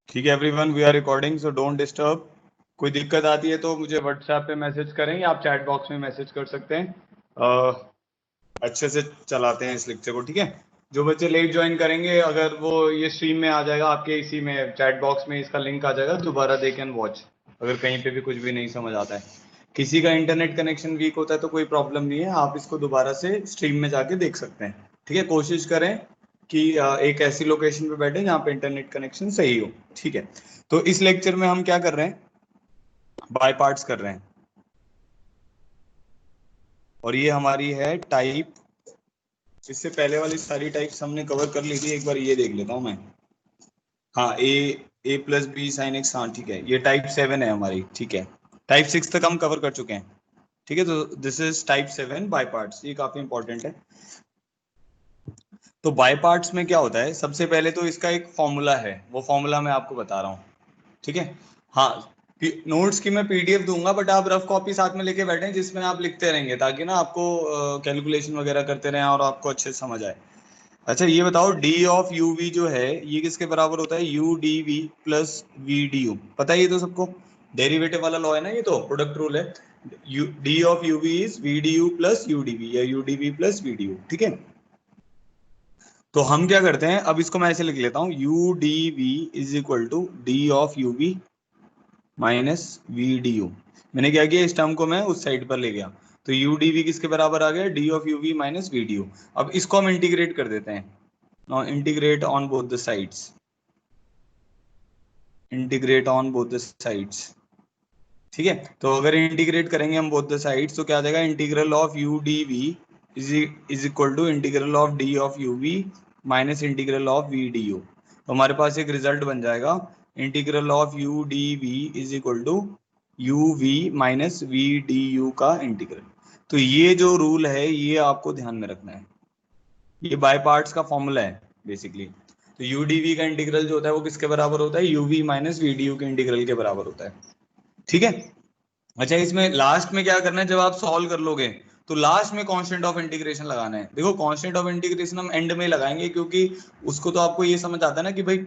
ठीक है everyone, we are recording so don't disturb. कोई दिक्कत आती है तो मुझे व्हाट्सएप पे मैसेज करें या आप चैट बॉक्स में मैसेज कर सकते हैं। अच्छे से चलाते हैं इस लेक्चर को, ठीक है। जो बच्चे लेट ज्वाइन करेंगे, अगर वो ये स्ट्रीम में आ जाएगा आपके, इसी में चैट बॉक्स में इसका लिंक आ जाएगा, दोबारा दे कैन वॉच। अगर कहीं पे भी कुछ भी नहीं समझ आता है, किसी का इंटरनेट कनेक्शन वीक होता है तो कोई प्रॉब्लम नहीं है, आप इसको दोबारा से स्ट्रीम में जाके देख सकते हैं। ठीक है, कोशिश करें कि एक ऐसी लोकेशन पे बैठे जहाँ पे इंटरनेट कनेक्शन सही हो। ठीक है, तो इस लेक्चर में हम क्या कर रहे हैं, बाय पार्ट्स कर रहे हैं, और ये हमारी है टाइप। इससे पहले वाली सारी टाइप्स हमने कवर कर ली थी, एक बार ये देख लेता हूं मैं। हाँ, ए प्लस बी साइन एक्स, हाँ ठीक है, ये टाइप 7 है हमारी। ठीक है, टाइप 6 तक हम कवर कर चुके हैं। ठीक है, तो this is type 7 by parts, ये काफी इंपॉर्टेंट है। तो बाय पार्ट्स में क्या होता है, सबसे पहले तो इसका एक फॉर्मूला है, वो फॉर्मूला मैं आपको बता रहा हूँ। ठीक है, हाँ, नोट्स की मैं पीडीएफ दूंगा, बट आप रफ कॉपी साथ में लेके बैठे जिसमें आप लिखते रहेंगे, ताकि ना आपको कैलकुलेशन वगैरह करते रहें और आपको अच्छे से समझ आए। अच्छा ये बताओ, डी ऑफ यू वी जो है ये किसके बराबर होता है, U D we plus we D U. पता है ये तो सबको, डेरिवेटिव वाला लॉ है ना, ये तो प्रोडक्ट रूल है। You d of u v is v D u plus u D v, या u D we plus we D u. ठीक है, तो हम क्या करते हैं, अब इसको मैं ऐसे लिख लेता हूँ, u D v is equal to d of u v minus v D u. मैंने क्या किया, इस टर्म को मैं उस साइड पर ले गया, तो यू डी वी किसके बराबर आ गया, d of u v minus v D u. अब इसको हम इंटीग्रेट कर देते हैं। Now integrate on both the sides, integrate on both the sides. ठीक है, तो अगर इंटीग्रेट करेंगे हम बोथ द साइड्स तो क्या आ जाएगा, integral of u D v is equal to integral of d of u v minus integral of v D u. तो हमारे पास एक रिजल्ट बन जाएगा, integral of u D v is equal to u v minus v D u का integral. तो ये जो रूल है ये आपको ध्यान में रखना है, ये बाय पार्ट्स का फॉर्मूला है बेसिकली। तो यू डी वी का इंटीग्रल जो होता है वो किसके बराबर होता है, u v minus v D u के इंटीग्रल के बराबर होता है। ठीक है, अच्छा इसमें लास्ट में क्या करना है, जब आप सॉल्व कर लोगे तो लास्ट में कांस्टेंट ऑफ इंटीग्रेशन लगाना है। देखो कांस्टेंट ऑफ इंटीग्रेशन हम एंड में लगाएंगे, क्योंकि उसको तो आपको ये समझ आता है ना कि भाई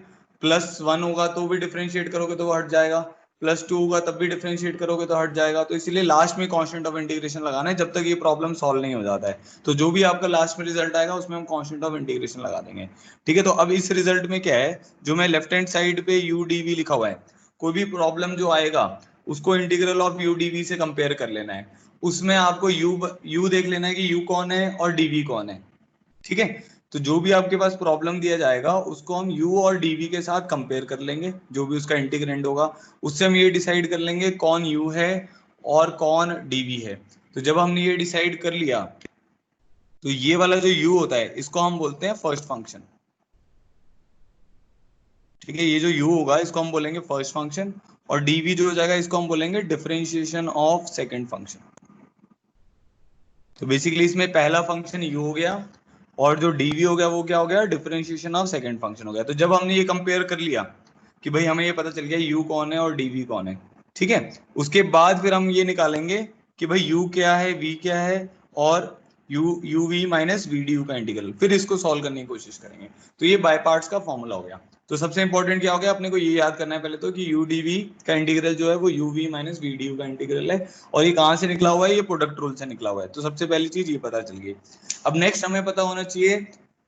+1 होगा तो भी डिफरेंशिएट करोगे तो वो हट जाएगा, +2 होगा तब भी डिफरेंशिएट करोगे तो हट जाएगा। तो इसीलिए लास्ट में कांस्टेंट ऑफ इंटीग्रेशन लगाना है जब तक ये प्रॉब्लम सॉल्व नहीं हो जाता है। तो जो भी आपका लास्ट में रिजल्ट आएगा उसमें हम कांस्टेंट ऑफ इंटीग्रेशन लगा देंगे। ठीक है, तो अब इस रिजल्ट में क्या है, जो मैं लेफ्ट हैंड साइड पे यू डी वी लिखा हुआ है, कोई भी प्रॉब्लम जो आएगा उसको इंटीग्रल ऑफ यू डीवी से कंपेयर कर लेना है। उसमें आपको यू देख लेना है कि यू कौन है और डीवी कौन है। ठीक है, तो जो भी आपके पास प्रॉब्लम दिया जाएगा उसको हम यू और डीवी के साथ कंपेयर कर लेंगे, जो भी उसका इंटीग्रेंड होगा उससे हम ये डिसाइड कर लेंगे कौन यू है और कौन डीवी है। तो जब हमने ये डिसाइड कर लिया तो ये वाला जो यू होता है इसको हम बोलते हैं फर्स्ट फंक्शन। ठीक है, ये जो u होगा इसको हम बोलेंगे फर्स्ट फंक्शन, और dv जो हो जाएगा इसको हम बोलेंगे डिफरेंशिएशन ऑफ सेकंड फंक्शन। तो बेसिकली इसमें पहला फंक्शन u हो गया, और जो dv हो गया वो क्या हो गया, डिफरेंशिएशन ऑफ सेकंड फंक्शन हो गया। तो जब हमने ये कंपेयर कर लिया कि भाई हमें ये पता चल गया u कौन है और dv कौन है, ठीक है, उसके बाद फिर हम ये निकालेंगे कि भाई u क्या है, v क्या है, और u v minus v D u का इंटीग्रल, फिर इसको सॉल्व करने की कोशिश करेंगे। तो ये बाय पार्ट्स का फॉर्मूला हो गया। तो सबसे इंपॉर्टेंट क्या हो गया, अपने को ये याद करना है पहले तो कि यू डी वी का इंटीग्रल जो है वो u v minus v D u का इंटीग्रल है, और ये कहाँ से निकला हुआ है, ये प्रोडक्ट रूल से निकला हुआ है। तो सबसे पहली चीज ये पता चल गई। अब नेक्स्ट हमें पता होना चाहिए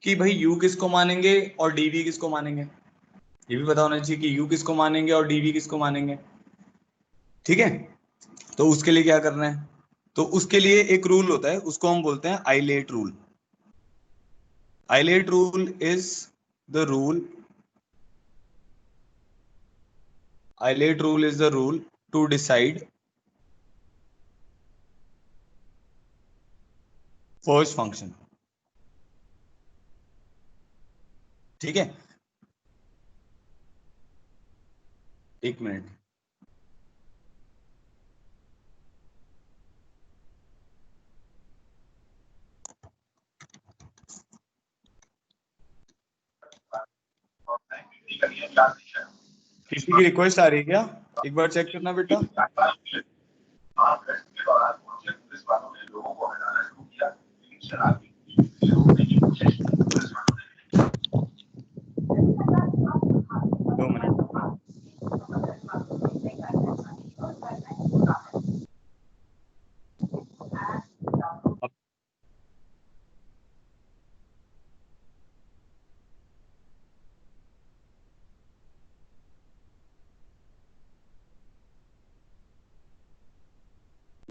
कि भाई यू किसको मानेंगे और डी वी किसको मानेंगे। ये भी पता होना चाहिए कि यू किसको मानेंगे और डी वी किसको मानेंगे। ठीक है, तो उसके लिए क्या करना है, तो उसके लिए एक रूल होता है, उसको हम बोलते हैं ILATE rule. ILATE rule is the rule, ILATE rule is the rule to decide first function. ठीक है, एक मिनट, किसी की रिक्वेस्ट आ रही है क्या, एक बार चेक करना बेटा। दो मिनट।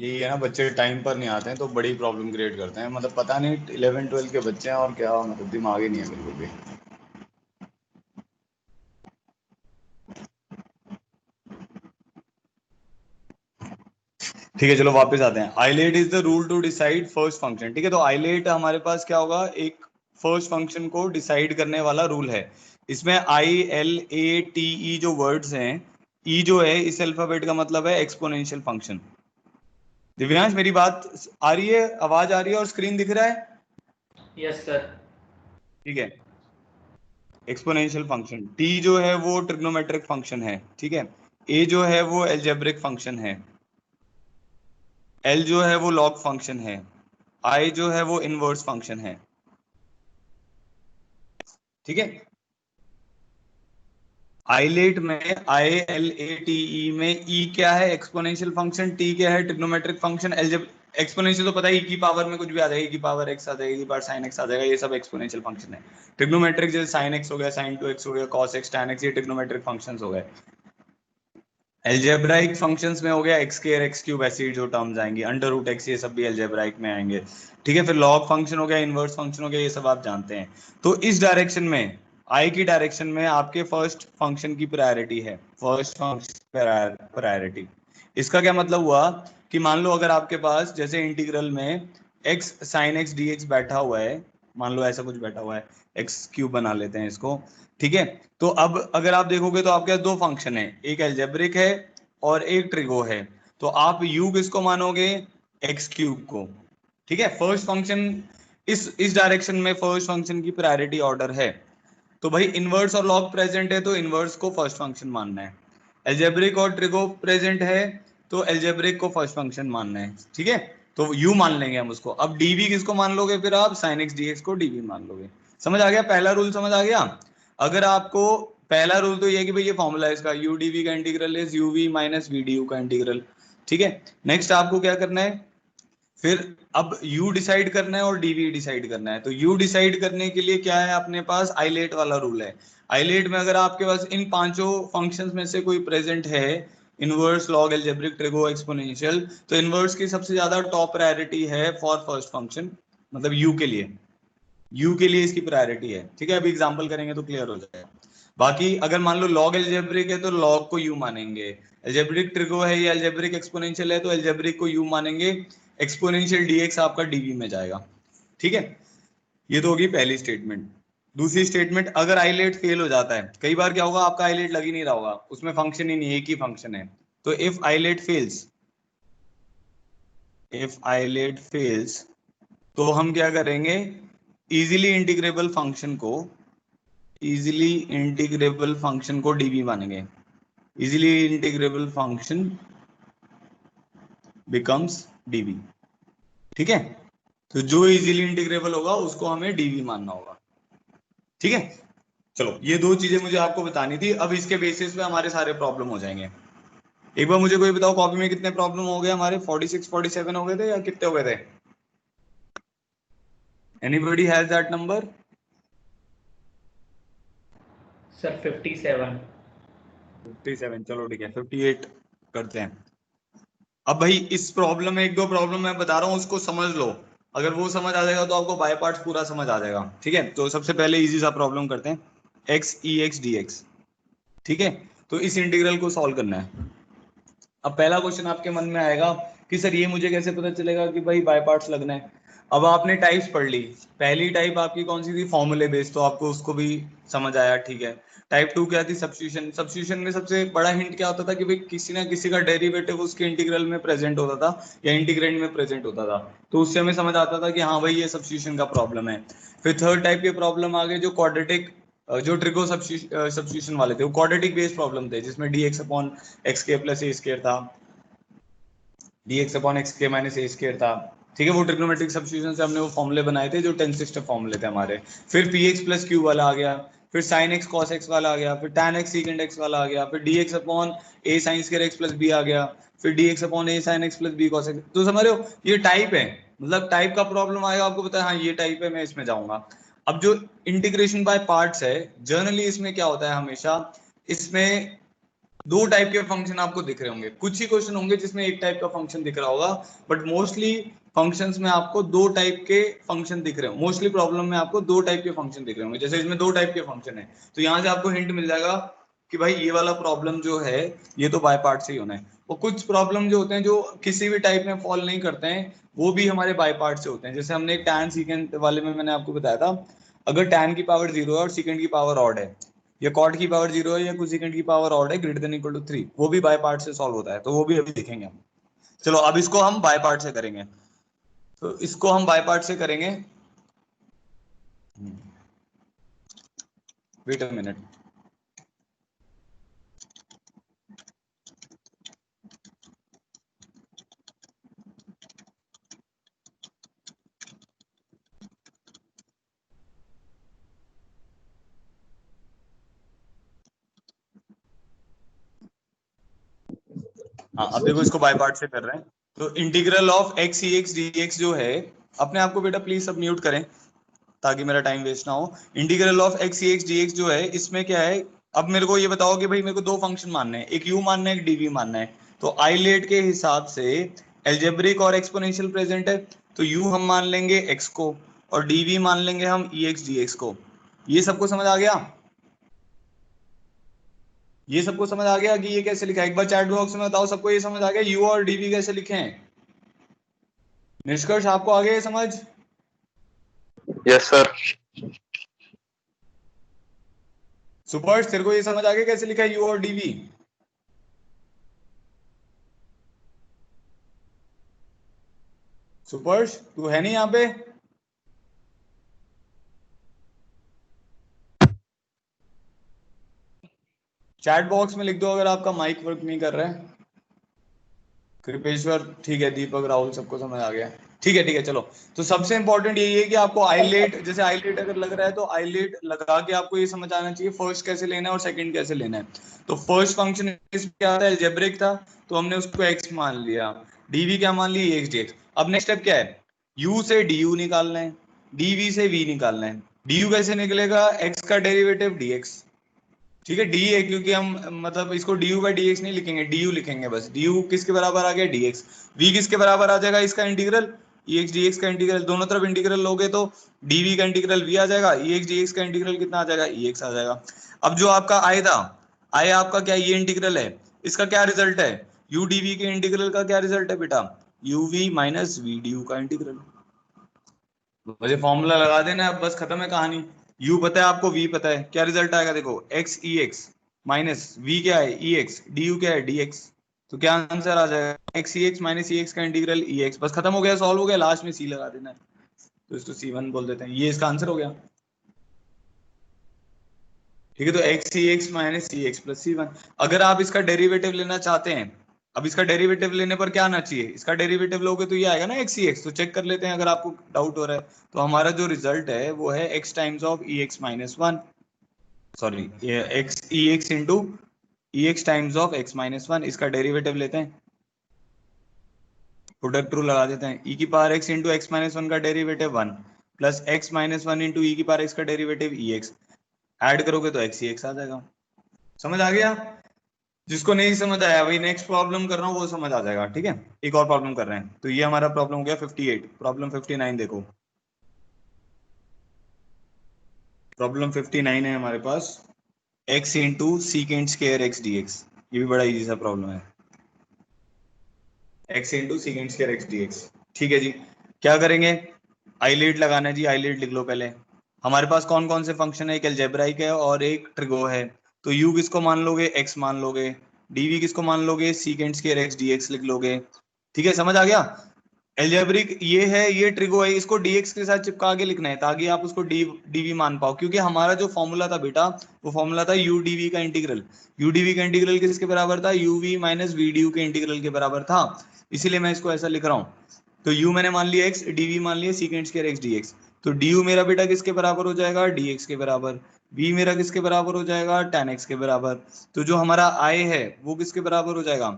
यही है ना, बच्चे टाइम पर नहीं आते हैं तो बड़ी प्रॉब्लम क्रिएट करते हैं। मतलब पता नहीं 11-12 के बच्चे हैं और क्या, मतलब दिमाग ही नहीं है बिल्कुल भी। ठीक है चलो वापस आते हैं। ILATE is the rule to decide first function. ठीक है, तो आइलेट हमारे पास क्या होगा, एक फर्स्ट फंक्शन को डिसाइड करने वाला रूल है। इसमें ILATE जो वर्ड्स हैं, ई जो है इस अल्फाबेट का मतलब है एक्सपोनेंशियल फंक्शन। दिव्यांश मेरी बात आ रही है, आवाज आ रही है और स्क्रीन दिख रहा है? Yes sir. ठीक है, एक्सपोनेंशियल फंक्शन। टी जो है वो ट्रिग्नोमेट्रिक फंक्शन है। ठीक है, ए जो है वो एल्जेब्रिक फंक्शन है, एल जो है वो लॉग फंक्शन है, आई जो है वो इनवर्स फंक्शन है। ठीक है, आइलेट में ILATE में ई क्या है, एक्सपोनेंशियल फंक्शन, टी क्या है, ट्रिग्नोमेट्रिक फंक्शन, एल्जेब एक्सपोनेंशियल तो पता है, ई की पावर में कुछ भी आ जाएगा, ई की पावर एक्स आ जाएगी, ई की पावर साइन एक्स आ जाएगा, ये सब एक्सपोनेंशियल फंक्शन है। ट्रिग्नोमेट्रिक जैसे साइन एक्स हो गया, साइन 2x हो गया, कॉस एक्स, टैन एक्स, ये ट्रिग्नोमेट्रिक फंक्शंस हो गए। एल्जेब्राइक फंक्शंस में हो गया एक्स स्क्वायर एक्स क्यूब, ऐसी जो टर्म्स आएंगी, अंडर रूट एक्स, ये सब भी एल्जेब्राइक में आएंगे। ठीक है, फिर लॉग फंक्शन हो गया, इनवर्स फंक्शन हो गया, ये सब आप जानते हैं। तो इस डायरेक्शन में, आई की डायरेक्शन में आपके फर्स्ट फंक्शन की प्रायोरिटी है, फर्स्ट फंक्शन प्रायोरिटी। इसका क्या मतलब हुआ कि मान लो अगर आपके पास जैसे इंटीग्रल में x sine x d x बैठा हुआ है, मान लो ऐसा कुछ बैठा हुआ है, एक्स क्यूब बना लेते हैं इसको। ठीक है, तो अब अगर आप देखोगे तो आपके पास दो फंक्शन है, एक एल्जेब्रिक है और एक ट्रिगो है। तो आप u किसको मानोगे, एक्स क्यूब को। ठीक है, फर्स्ट फंक्शन इस डायरेक्शन में फर्स्ट फंक्शन की प्रायोरिटी ऑर्डर है। तो भाई इनवर्स और लॉग प्रेजेंट है तो इनवर्स को फर्स्ट फंक्शन मानना है। एल्जेब्रिक और ट्रिगो प्रेजेंट है तो एल्जेब्रिक को फर्स्ट फंक्शन मानना है। ठीक है, तो u मान लेंगे हम उसको। अब dv किसको मान लोगे, फिर आप sin x dx को dv मान लोगे। समझ आ गया, पहला रूल समझ आ गया। अगर आपको पहला रूल तो ये है कि भाई ये फॉर्मूला है इसका, u dv का integral is uv minus v du का इंटीग्रल। ठीक है, नेक्स्ट आपको क्या करना है, फिर अब u डिसाइड करना है और dv डिसाइड करना है। तो u डिसाइड करने के लिए क्या है अपने पास, आइलेट वाला रूल है। आइलेट में अगर आपके पास इन पांचों फंक्शंस में से कोई प्रेजेंट है, inverse log algebraic trigo exponential, तो इनवर्स की सबसे ज्यादा टॉप प्रायोरिटी है फॉर फर्स्ट फंक्शन, मतलब u के लिए, u के लिए इसकी प्रायोरिटी है। ठीक है, अभी एग्जांपल करेंगे तो क्लियर हो जाएगा। बाकी अगर मान लो लॉग एल्जेब्रिक है तो लॉग को u मानेंगे, एल्जेब्रिक ट्रिगो है या एल्जेब्रिक एक्सपोनेंशियल है तो एल्जेब्रिक को u मानेंगे, एक्सपोनेंशियल dx आपका dv में जाएगा। ठीक है, ये तो होगी पहली स्टेटमेंट। दूसरी स्टेटमेंट, अगर आइलेट फेल हो जाता है, कई बार क्या होगा आपका आइलेट लग ही नहीं रहा होगा, उसमें फंक्शन ही नहीं, एक ही फंक्शन है। तो if ILATE fails, if ILATE fails, तो हम क्या करेंगे, इजीली इंटीग्रेबल फंक्शन को, इजीली इंटीग्रेबल फंक्शन को dv मानेंगे। Easily integrable function becomes dv। ठीक है, तो जो इजीली इंटीग्रेबल होगा उसको हमें dv मानना होगा। ठीक है, चलो ये दो चीजें मुझे आपको बतानी थी। अब इसके बेसिस पे हमारे सारे प्रॉब्लम हो जाएंगे। एक बार मुझे कोई बताओ कॉपी में कितने प्रॉब्लम हो गए हमारे, 46-47 हो गए थे या कितने हो गए थे? Anybody has that number? Sir 57। 57, चलो ठीक है 58 करते हैं। अब भाई इस प्रॉब्लम में एक दो प्रॉब्लम मैं बता रहा हूँ उसको समझ लो, अगर वो समझ आ जाएगा तो आपको बाय पार्ट्स पूरा समझ आ जाएगा। ठीक है, तो सबसे पहले इजी सा प्रॉब्लम करते हैं, एक्स ई एक्स डी एक्स। ठीक है, तो इस इंटीग्रल को सॉल्व करना है। अब पहला क्वेश्चन आपके मन में आएगा कि सर ये मुझे कैसे पता चलेगा कि भाई बाय पार्ट्स लगना है। अब आपने टाइप्स पढ़ ली, पहली टाइप आपकी कौन सी थी, फॉर्मूले बेस्ड, तो आपको उसको भी समझ आया। ठीक है, टाइप टू क्या थी, सब्स्टिट्यूशन। सब्स्टिट्यूशन में सबसे बड़ा हिंट क्या होता था कि भाई किसी ना किसी का डेरिवेटिव उसके इंटीग्रल में प्रेजेंट होता था या इंटीग्रेंड में प्रेजेंट होता था, तो उससे हमें समझ आता था कि हाँ भाई ये सब्स्टिट्यूशन का प्रॉब्लम है। फिर थर्ड टाइप के प्रॉब्लम आ गए जो क्वाड्रेटिक, जो ट्रिगो सब्स्टिट्यूशन वाले थे, वो क्वाड्रेटिक बेस्ड प्रॉब्लम थे जिसमें dx अपॉन एक्स के प्लस ए स्क्वायर था, dx अपॉन एक्स के माइनस ए स्क्वायर था। ठीक है, वो ट्रिग्नोमेट्रिक सब्स्टिट्यूशन से हमने वो फॉर्मूले बनाए थे जो 10 सिस्टर फॉर्मूले थे हमारे। फिर पी एक्स प्लस क्यू वाला आ गया, फिर साइन एक्स कॉस एक्स वाला आ गया, फिर टैन एक्स सीकेंड एक्स वाला आ गया, फिर dx upon a sine square x plus b आ गया, फिर dx upon a sine x plus b cos x. तो समझ रहे हो, ये टाइप है, मतलब टाइप का प्रॉब्लम आएगा आपको पता है हाँ ये टाइप है, मैं इसमें जाऊंगा। अब जो इंटीग्रेशन बाय पार्ट्स है, जनरली इसमें क्या होता है हमेशा, इसमें दो टाइप के फंक्शन आपको दिख रहे होंगे, कुछ ही क्वेश्चन होंगे जिसमें एक टाइप का फंक्शन दिख रहा होगा, बट मोस्टली फंक्शंस में आपको दो टाइप के फंक्शन दिख रहे हो, मोस्टली प्रॉब्लम में आपको दो टाइप के फंक्शन दिख रहे होंगे। जैसे इसमें दो टाइप के फंक्शन है, तो यहाँ से आपको हिंट मिल जाएगा कि भाई ये वाला प्रॉब्लम जो है ये तो बाय पार्ट से ही होना है। और कुछ प्रॉब्लम जो होते हैं जो किसी भी टाइप में फॉल नहीं करते हैं, वो भी हमारे बाय पार्ट से होते हैं। जैसे हमने एक टैन सीकेंट वाले में मैंने आपको बताया था, अगर टैन की पावर 0 है और सीकेंट की पावर ऑड है, या कॉट की पावर 0 है या कोसेकेंट की पावर ऑड है ग्रेटर देन इक्वल टू 3, वो भी बाय पार्ट से सॉल्व होता है, तो वो भी अभी देखेंगे हम। चलो अब इसको हम बाय पार्ट से करेंगे, तो इसको हम बाय पार्ट से करेंगे। Wait a minute. हाँ अब देखो इसको बाय पार्ट से कर रहे हैं, तो integral of x E x d x जो है, अपने आप को बेटा प्लीज सब म्यूट करें ताकि मेरा टाइम वेस्ट ना हो। Integral of x E x d x जो है, इसमें क्या है, अब मेरे को ये बताओ कि भाई मेरे को दो फंक्शन मानने हैं, एक यू मानना है एक डीवी मानना है। तो आइलेट के हिसाब से एल्जेब्रिक और एक्सपोनेंशियल प्रेजेंट है, तो यू हम मान लेंगे एक्स को और डीवी मान लेंगे हम ई एक्स डी एक्स को। ये सबको समझ आ गया? ये सबको समझ आ गया कि ये कैसे लिखा है? एक बार चैट बॉक्स में बताओ सबको ये समझ आ गया यू और डीवी कैसे लिखे हैं? निष्कर्ष आपको आ गया ये समझ? Yes sir. सुपर्श तेरे को ये समझ आ गया कैसे लिखा है यू और डीवी? सुपर्श तू है नहीं यहाँ पे? चैट बॉक्स में लिख दो अगर आपका माइक वर्क नहीं कर रहा है। कृपेश्वर ठीक है, दीपक राहुल सबको समझ आ गया। ठीक है चलो। तो सबसे इंपॉर्टेंट यही है कि आपको आईलेट, जैसे आईलेट अगर लग रहा है तो आईलेट लगा के आपको ये समझ आना चाहिए फर्स्ट कैसे लेना है और सेकंड कैसे लेना है। तो फर्स्ट फंक्शन इसमें क्या था, अलजेब्रिक था, तो हमने उसको एक्स मान लिया, डीवी क्या मान लिया, एक्स डी एक्स। अब नेक्स्ट स्टेप क्या है, यू से डी यू निकालना है, डीवी से वी निकालना है। डी यू कैसे निकलेगा, एक्स का डेरिवेटिव डी एक्स, ठीक है। डी है क्योंकि हम मतलब इसको D you by D x नहीं लिखेंगे, डी यू लिखेंगे बस। डी यू किसके बराबर आ गया, डी एक्स। वी किसके बराबर आ जाएगा, इसका इंटीग्रल ई एक्स डी एक्स का इंटीग्रल, दोनों तरफ इंटीग्रल लोगे तो डीवी का इंटीग्रल वी आ जाएगा, ई एक्स डी एक्स का इंटीग्रल कितना आ जाएगा, ई एक्स आ जाएगा। अब जो आपका आय था, आय आपका क्या ये इंटीग्रल है, इसका क्या रिजल्ट है, यू डीवी के इंटीग्रल का क्या रिजल्ट है बेटा, u v minus v D u का इंटीग्रल। मुझे फॉर्मूला लगा देना, अब बस खत्म है कहानी। u पता है आपको, v पता है, क्या रिजल्ट आएगा देखो, x e x minus v क्या है e x, du क्या है dx। तो क्या आंसर आ जाएगा, x e x minus e x का इंटीग्रल e x। बस खत्म हो गया, सॉल्व हो गया, लास्ट में c लगा देना है, तो इसको c1 बोल देते हैं, ये इसका आंसर हो गया। ठीक है, तो x e x minus e x plus c1। अगर आप इसका डेरिवेटिव लेना चाहते हैं, अब इसका डेरिवेटिव लेने पर क्या आना चाहिए, इसका डेरिवेटिव लोगे तो ये आएगा ना x e x। तो चेक कर लेते हैं अगर आपको डाउट हो रहा है, तो हमारा जो रिजल्ट है वो है x times of e x minus one, sorry x e x into e x times of x minus one. इसका डेरिवेटिव लेते हैं, प्रोडक्ट रूल लगा देते हैं, e की power x into x minus one का derivative one plus x minus one into e की power x का डेरिवेटिव ई एक्स, ऐड करोगे तो x e x आ जाएगा। समझ आ गया? जिसको नहीं समझ आया वही नेक्स्ट प्रॉब्लम कर रहा हूँ वो समझ आ जाएगा। ठीक है, एक और प्रॉब्लम कर रहे हैं, तो ये हमारा प्रॉब्लम हो गया 58। प्रॉब्लम 59 देखो, प्रॉब्लम 59 है हमारे पास, x into secant square x d x. ये भी बड़ा इजी सा प्रॉब्लम है, x into secant square x d x. ठीक है जी, क्या करेंगे, आईलेट लगाना है जी, आईलेट लिख लो पहले। हमारे पास कौन कौन से फंक्शन है, एक अलजेब्राइक है और एक ट्रिगो है। तो u किसको मान लोगे, x मान लोगे, dv किसको मान लोगे, secant square x d x लिख लोगे। ठीक है, समझ आ गया? एल्जेब्रिक ये है, ये ट्रिगो है, इसको dx के साथ चिपका के लिखना है ताकि आप उसको dv मान पाओ, क्योंकि हमारा जो फॉर्मूला था बेटा, वो फॉर्मूला था u dv का इंटीग्रल। u dv का इंटीग्रल किसके बराबर था, uv माइनस v du के इंटीग्रल के बराबर था, इसीलिए मैं इसको ऐसा लिख रहा हूँ। तो u मैंने मान लिया x, dv मान लिया सीकेंट स्क्वायर x dx। तो du मेरा बेटा किसके बराबर हो जाएगा, dx के बराबर। v मेरा किसके बराबर हो जाएगा, tan x के बराबर। तो जो हमारा i है वो किसके बराबर हो जाएगा,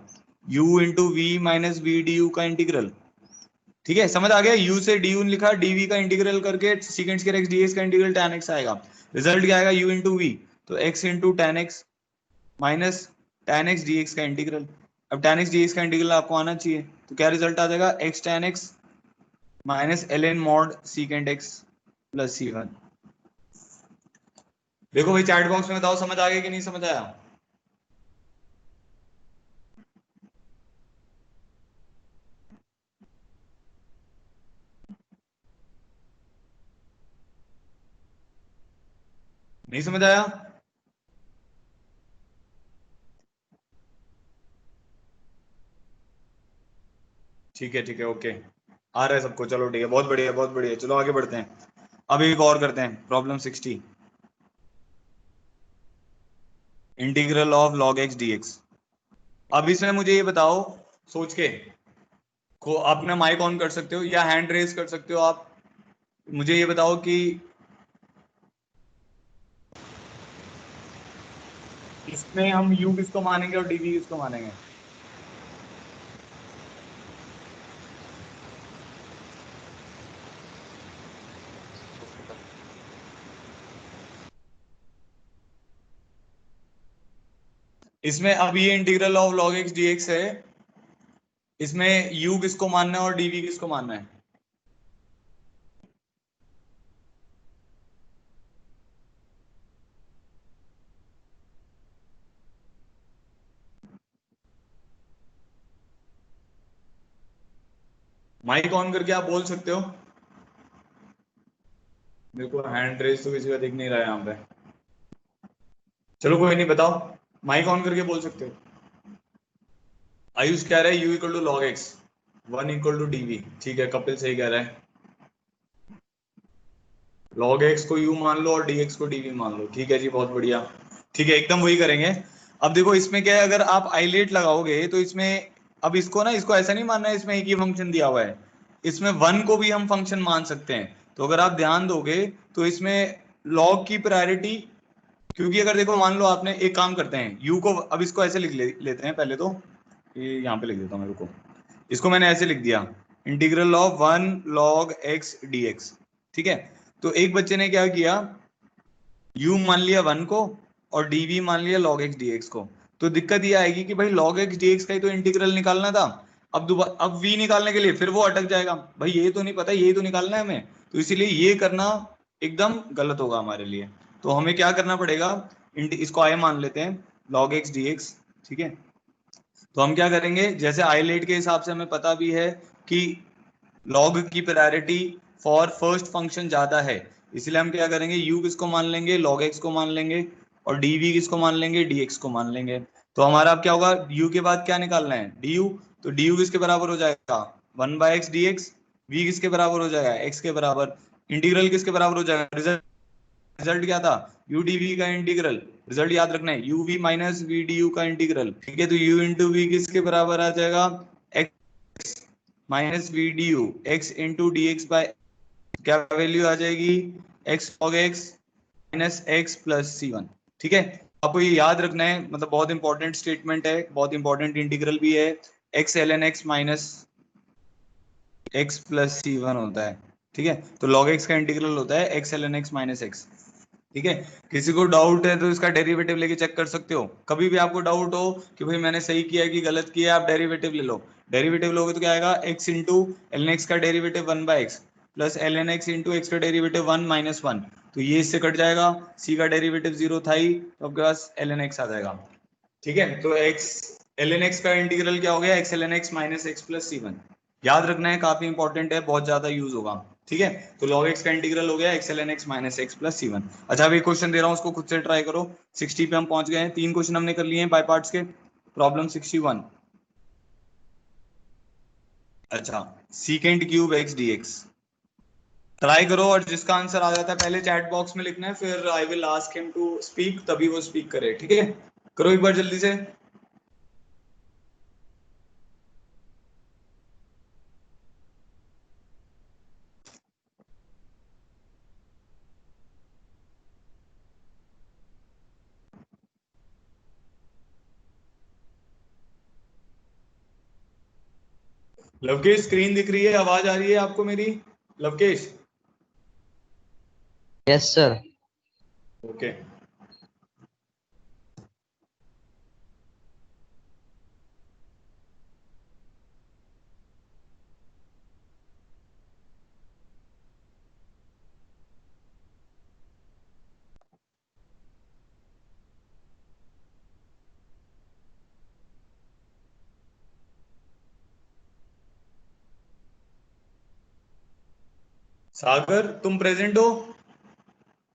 u into v minus v D u का इंटीग्रल। ठीक है, समझ आ गया? u से du लिखा, dv का इंटीग्रल करके सीकेंट स्क्वायर x dx का इंटीग्रल tan x आएगा। रिजल्ट क्या आएगा, u इंटू वी, तो x into tan x minus tan x dx का इंटीग्रल। अब tan x dx का इंटीग्रल आपको आना चाहिए, तो क्या रिजल्ट आ जाएगा, x tan x minus ln mod secant x plus c1। देखो भाई चैट बॉक्स में बताओ समझ आ गया कि नहीं समझ आया। नहीं समझ आया? ठीक है ओके, आ रहा है सबको, चलो ठीक है, बहुत बढ़िया बहुत बढ़िया, चलो आगे बढ़ते हैं। अब एक और करते हैं, problem 60, integral of log x dx। अब इसमें मुझे ये बताओ सोच के, को अपना माइक ऑन कर सकते हो या हैंड रेज कर सकते हो आप, मुझे ये बताओ कि इसमें हम u किसको मानेंगे और dv किसको मानेंगे। इसमें अब ये integral of log x dx है, इसमें u किसको मानना है और dv किसको मानना है। माइक ऑन करके आप बोल सकते हो। मेरे को हैंड रेज तो किसी का दिख नहीं रहा है यहाँ पे, चलो कोई नहीं, बताओ, माइक ऑन करके बोल सकते हो। आयुष कह रहा है u equal to log x, 1 equal to dv। ठीक है, कपिल सही कह रहा है, log x को u मान लो और dx को dv मान लो। ठीक है जी, बहुत बढ़िया, ठीक है, एकदम वही करेंगे। अब देखो इसमें क्या है, अगर आप आइलेट लगाओगे तो इसमें, अब इसको ना, इसको ऐसा नहीं मानना है इसमें एक ही फंक्शन दिया हुआ है, इसमें वन को भी हम फंक्शन मान सकते हैं। तो अगर आप ध्यान दोगे तो इसमें log की प्रायोरिटी, क्योंकि अगर देखो मान लो आपने एक काम करते हैं, u को, अब इसको ऐसे लेते हैं पहले तो, ये यहाँ पे लिख देता हूँ, मेरे को इसको मैंने ऐसे लिख दिया, integral of 1 log x dx। ठीक है, तो एक बच्चे ने क्या किया, u मान लिया 1 को और dv मान लिया log x dx को। तो दिक्कत ये आएगी कि भाई log x dx का ही तो इंटीग्रल निकालना था, अब दोबारा अब v निकालने के लिए फिर वो अटक जाएगा, भाई ये तो नहीं पता, ये तो निकालना है हमें, तो इसीलिए ये करना एकदम गलत होगा हमारे लिए। तो हमें क्या करना पड़ेगा, इसको i मान लेते हैं, log x dx। ठीक है, तो हम क्या करेंगे, जैसे आइलेट के हिसाब से हमें पता भी है कि log की प्रायोरिटी फॉर फर्स्ट फंक्शन ज्यादा है, इसलिए हम क्या करेंगे, u किसको मान लेंगे, log x को मान लेंगे, और dv किसको मान लेंगे, dx को मान लेंगे। तो हमारा अब क्या होगा, u के बाद क्या निकालना है, du, तो du किसके बराबर हो जाएगा, 1/x dx। v किसके बराबर हो जाएगा, x के बराबर। इंटीग्रल किसके बराबर हो जाएगा, रिजल्ट क्या था, u dv का इंटीग्रल, रिजल्ट याद रखना है, uv माइनस v du का इंटीग्रल। ठीक है, तो u इंटू वी किसके बराबर आ जाएगा, x minus v D u, x into d x by, क्या वैल्यू आ जाएगी, x log x minus x plus c1। ठीक है, आपको ये याद रखना है, मतलब बहुत इंपॉर्टेंट स्टेटमेंट है, बहुत इंपॉर्टेंट इंटीग्रल भी है, x ln x minus x plus c1 होता है। ठीक है, तो log x का इंटीग्रल होता है x ln x minus x. ठीक है, किसी को डाउट है तो इसका डेरिवेटिव लेके चेक कर सकते हो, कभी भी आपको डाउट हो कि भाई मैंने सही किया कि गलत किया, आप डेरिवेटिव ले लो, डेरिवेटिव लोगे तो क्या आएगा, x इंटू एल एक्स का derivative 1/x plus l n x into x का डेरिवेटिव 1 - 1, तो ये इससे कट जाएगा, c का डेरिवेटिव 0 था ही, तो आपके पास एल एन एक्स आ जाएगा। ठीक है, तो x एल एन एक्स का इंटीग्रल क्या हो गया, x ln x minus x plus c1। याद रखना है, काफी इंपॉर्टेंट है, बहुत ज्यादा यूज होगा। ठीक है, तो log x का इंटीग्रल हो गया x ln x minus x plus c1। अच्छा, अभी क्वेश्चन दे रहा हूँ, उसको खुद से ट्राई करो। 60 पे हम पहुंच गए हैं, 3 क्वेश्चन हमने कर लिए हैं बाय पार्ट्स के। प्रॉब्लम 61, अच्छा, secant cube x dx, try करो, और जिसका आंसर आ जाता है पहले चैट बॉक्स में लिखना है, फिर I will ask him to speak, तभी वो स्पीक करे। ठीक है, करो एक बार जल्दी से। लवकेश, स्क्रीन दिख रही है, आवाज आ रही है आपको मेरी, Lovekesh? Yes sir. Okay, Sagar तुम प्रेजेंट हो?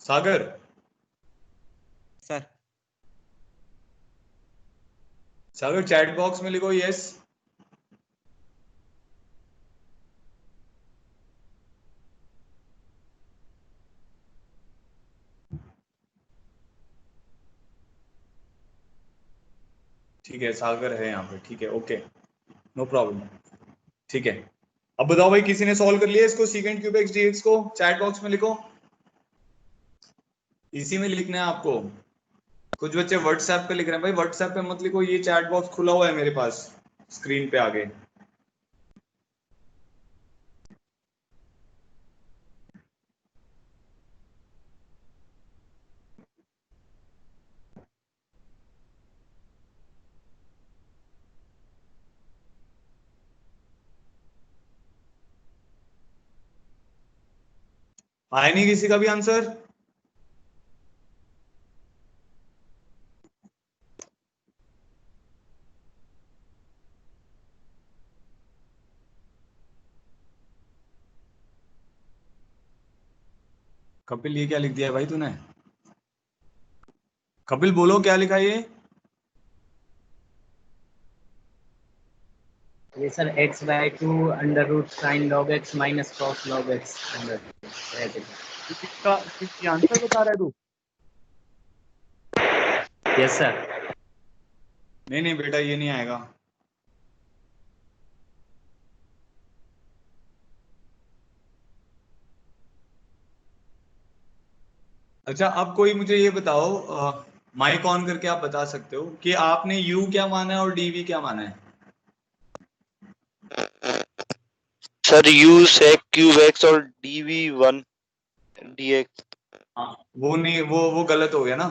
Sagar sir Sagar chat box में लिखो यस। ठीक है सागर है यहाँ पे, ठीक है ओके, नो प्रॉब्लम। ठीक है, अब बताओ भाई किसी ने सॉल्व कर लिया इसको, सीकेंट क्यूब एक्स डीएक्स को? चैट बॉक्स में लिखो, इसी में लिखना है आपको। कुछ बच्चे व्हाट्सएप पे लिख रहे हैं, भाई व्हाट्सएप पे मत लिखो, ये चैट बॉक्स खुला हुआ है मेरे पास स्क्रीन पे आगे। आया नहीं किसी का भी आंसर? कपिल ये क्या लिख दिया भाई तूने? कपिल बोलो क्या लिखा ये? ये sir x/2 under root sine log x minus cos log x under किसका किसकी आंसर बता रहा है तू? Yes sir. नहीं नहीं बेटा ये नहीं आएगा। अच्छा अब कोई मुझे ये बताओ, माइक ऑन करके आप बता सकते हो कि आपने u क्या माना है और dv क्या माना है? Sir u sec cube x और dv 1 dx। हाँ वो नहीं, वो गलत हो गया ना,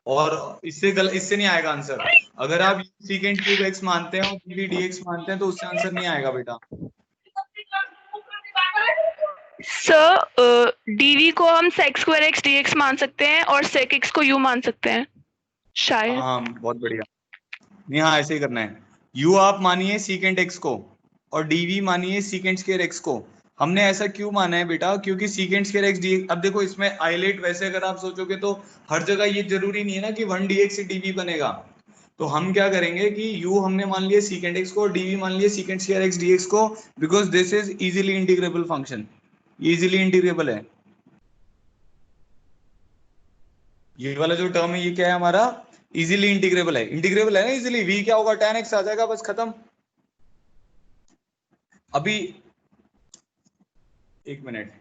और इससे नहीं आएगा आंसर। अगर आप सीकेंट क्यूब एक्स मानते हैं और dv dx मानते हैं तो उससे आंसर नहीं आएगा बेटा। सर डीवी को हम सेक स्क्वायर एक्स डीएक्स मान सकते हैं और सेक एक्स को यू मान सकते हैं शायद। हाँ बहुत बढ़िया, नहीं हाँ ऐसे ही करना है। u आप मानिए सीकेंट x को और dv मानिए सीकेंट स्क्वायर x को। हमने ऐसा क्यों माना है बेटा, क्योंकि सीकेंट स्क्वायर x dx, अब देखो इसमें आइलेट वैसे अगर आप सोचोगे तो हर जगह ये जरूरी नहीं है ना कि 1 dx से dv बनेगा। तो हम क्या करेंगे कि u हमने मान लिया सीकेंट x को और dv मान लिया सीकेंट स्क्वायर x dx को, because this is easily integrable function, easily integrable है। ये वाला जो टर्म है ये क्या है हमारा, इजीली इंटीग्रेबल है। इंटीग्रेबल है ना इजीली, v क्या होगा tan x आ जाएगा, बस खत्म। अभी एक मिनट,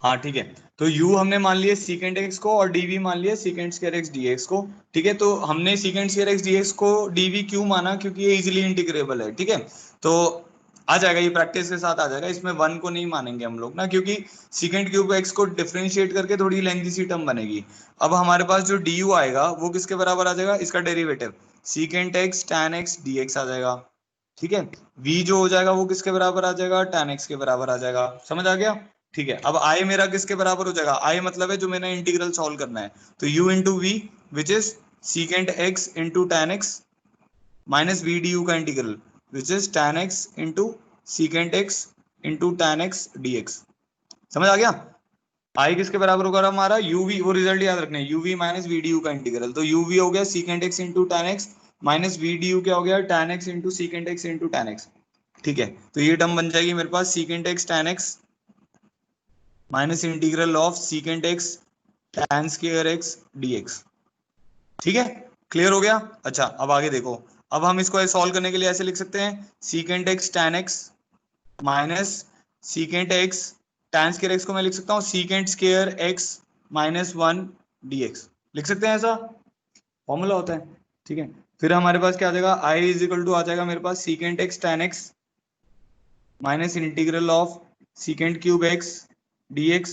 हाँ ठीक है। तो u हमने मान लिया सीकेंट x को और dv मान लिया सीकेंट स्क्वायर x dx को। ठीक है, तो हमने सीकेंट स्क्वायर x dx को dv क्यों माना, क्योंकि ये इजीली इंटीग्रेबल है। ठीक है, तो आ जाएगा ये प्रैक्टिस के साथ आ जाएगा, इसमें 1 को नहीं मानेंगे हम लोग ना, क्योंकि सीकेंट क्यूब x को डिफरेंशिएट करके थोड़ी लेंथी सी टर्म बनेगी। अब हमारे पास जो du आएगा वो किसके बराबर आ जाएगा, इसका derivative secant x tan x dx आ जाएगा। ठीक है, v जो हो जाएगा वो किसके बराबर आ जाएगा, tan x के बराबर आ जाएगा। समझ आ गया? ठीक है, अब i मेरा किसके बराबर हो जाएगा, i मतलब है जो मैंने इंटीग्रल सॉल्व करना है, तो u into v which is secant x into tan x minus v D u का integral which is tan x into secant x into tan x d x. समझ आ गया? i किसके बराबर होगा हमारा, uv, वो रिजल्ट याद रखना है, uv minus v D u का इंटीग्रल, तो uv हो गया secant x into tan x minus v D u क्या हो गया tan x into secant x into tan x. ठीक है, तो ये टर्म बन जाएगी मेरे पास secant x tan x minus integral of secant x tan square x dx. ठीक है, क्लियर हो गया? अच्छा अब आगे देखो, अब हम इसको सॉल्व करने के लिए ऐसे लिख सकते हैं secant x tan x minus secant x tan square x को मैं लिख सकता हूँ secant square x minus 1 dx, लिख सकते हैं, ऐसा फॉर्मूला होता है। ठीक है, फिर हमारे पास क्या आ जाएगा, आई इज इक्वल टू आ जाएगा मेरे पास secant x tan x minus integral of secant cube x dx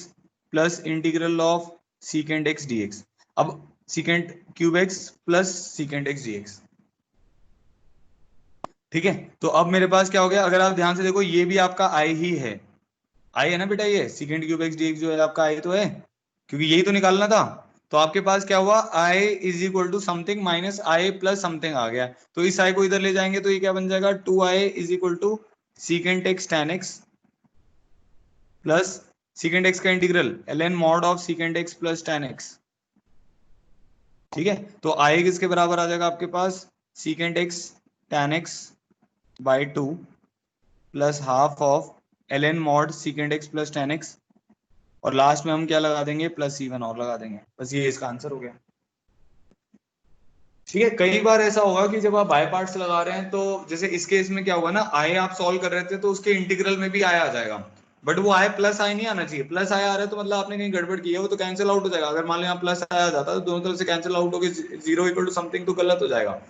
plus integral of secant x dx। अब secant cube x plus secant x dx, ठीक है, तो अब मेरे पास क्या हो गया, अगर आप ध्यान से देखो ये भी आपका आई ही है, आई है ना बेटा, ये सीकेंड क्यूब एक्स डी एक्स जो है आपका आई तो है, क्योंकि यही तो निकालना था। तो आपके पास क्या हुआ, I is equal to something minus I plus something आ गया, तो इस आई को इधर ले जाएंगे तो ये क्या बन जाएगा, 2i is equal to secant x tan x plus secant x का integral ln mod of secant x plus tan x। ठीक है, तो आई किसके बराबर आ जाएगा आपके पास, secant x tan x by 2 plus half of ln mod secant x plus tan x, और लास्ट में हम क्या लगा देंगे, प्लस c1 और लगा देंगे, बस ये इसका आंसर हो गया। ठीक है, कई बार ऐसा होगा कि जब आप बाय पार्ट्स लगा रहे हैं तो जैसे इस केस में क्या हुआ ना, आई आप सॉल्व कर रहे थे तो उसके इंटीग्रल में भी आई आ जाएगा, बट वो आई प्लस आई नहीं आना चाहिए, प्लस आई आ रहा है तो मतलब आपने कहीं गड़बड़ की है, वो तो कैंसिल आउट हो जाएगा। अगर मान लो यहाँ प्लस आई आ जाता तो दोनों तरफ से कैंसिल आउट होकर 0 इक्वल टू समथिंग तो गलत हो जाएगा।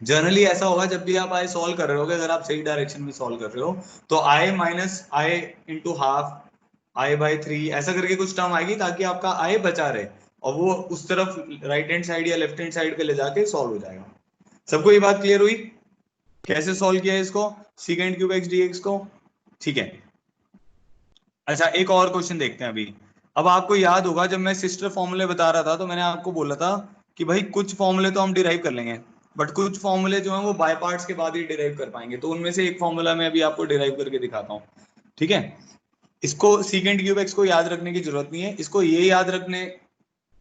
जनरली ऐसा होगा जब भी आप आई सॉल्व कर रहे हो, अगर आप सही डायरेक्शन में सॉल्व कर रहे हो तो I minus I into half I by 3 ऐसा करके कुछ टर्म आएगी, ताकि आपका आई बचा रहे और वो उस तरफ राइट हैंड साइड या लेफ्ट हैंड साइड पे ले जाके सॉल्व हो जाएगा। सबको ये बात क्लियर हुई, कैसे सॉल्व किया है इसको, सीकेंड क्यूब एक्स डीएक्स को। ठीक है, अच्छा एक और क्वेश्चन देखते हैं अभी। अब आपको याद होगा जब मैं सिस्टर फॉर्मूले बता रहा था तो मैंने आपको बोला था कि भाई कुछ फॉर्मूले तो हम डिराइव कर लेंगे, बट कुछ फॉर्मूले जो हैं वो बाय पार्ट्स के बाद ही डिराइव कर पाएंगे, तो उनमें से एक फॉर्मूला मैं अभी आपको डिराइव करके दिखाता हूँ। ठीक है, इसको सीकेंड क्यूब एक्स को याद रखने की जरूरत नहीं है, इसको ये याद रखने,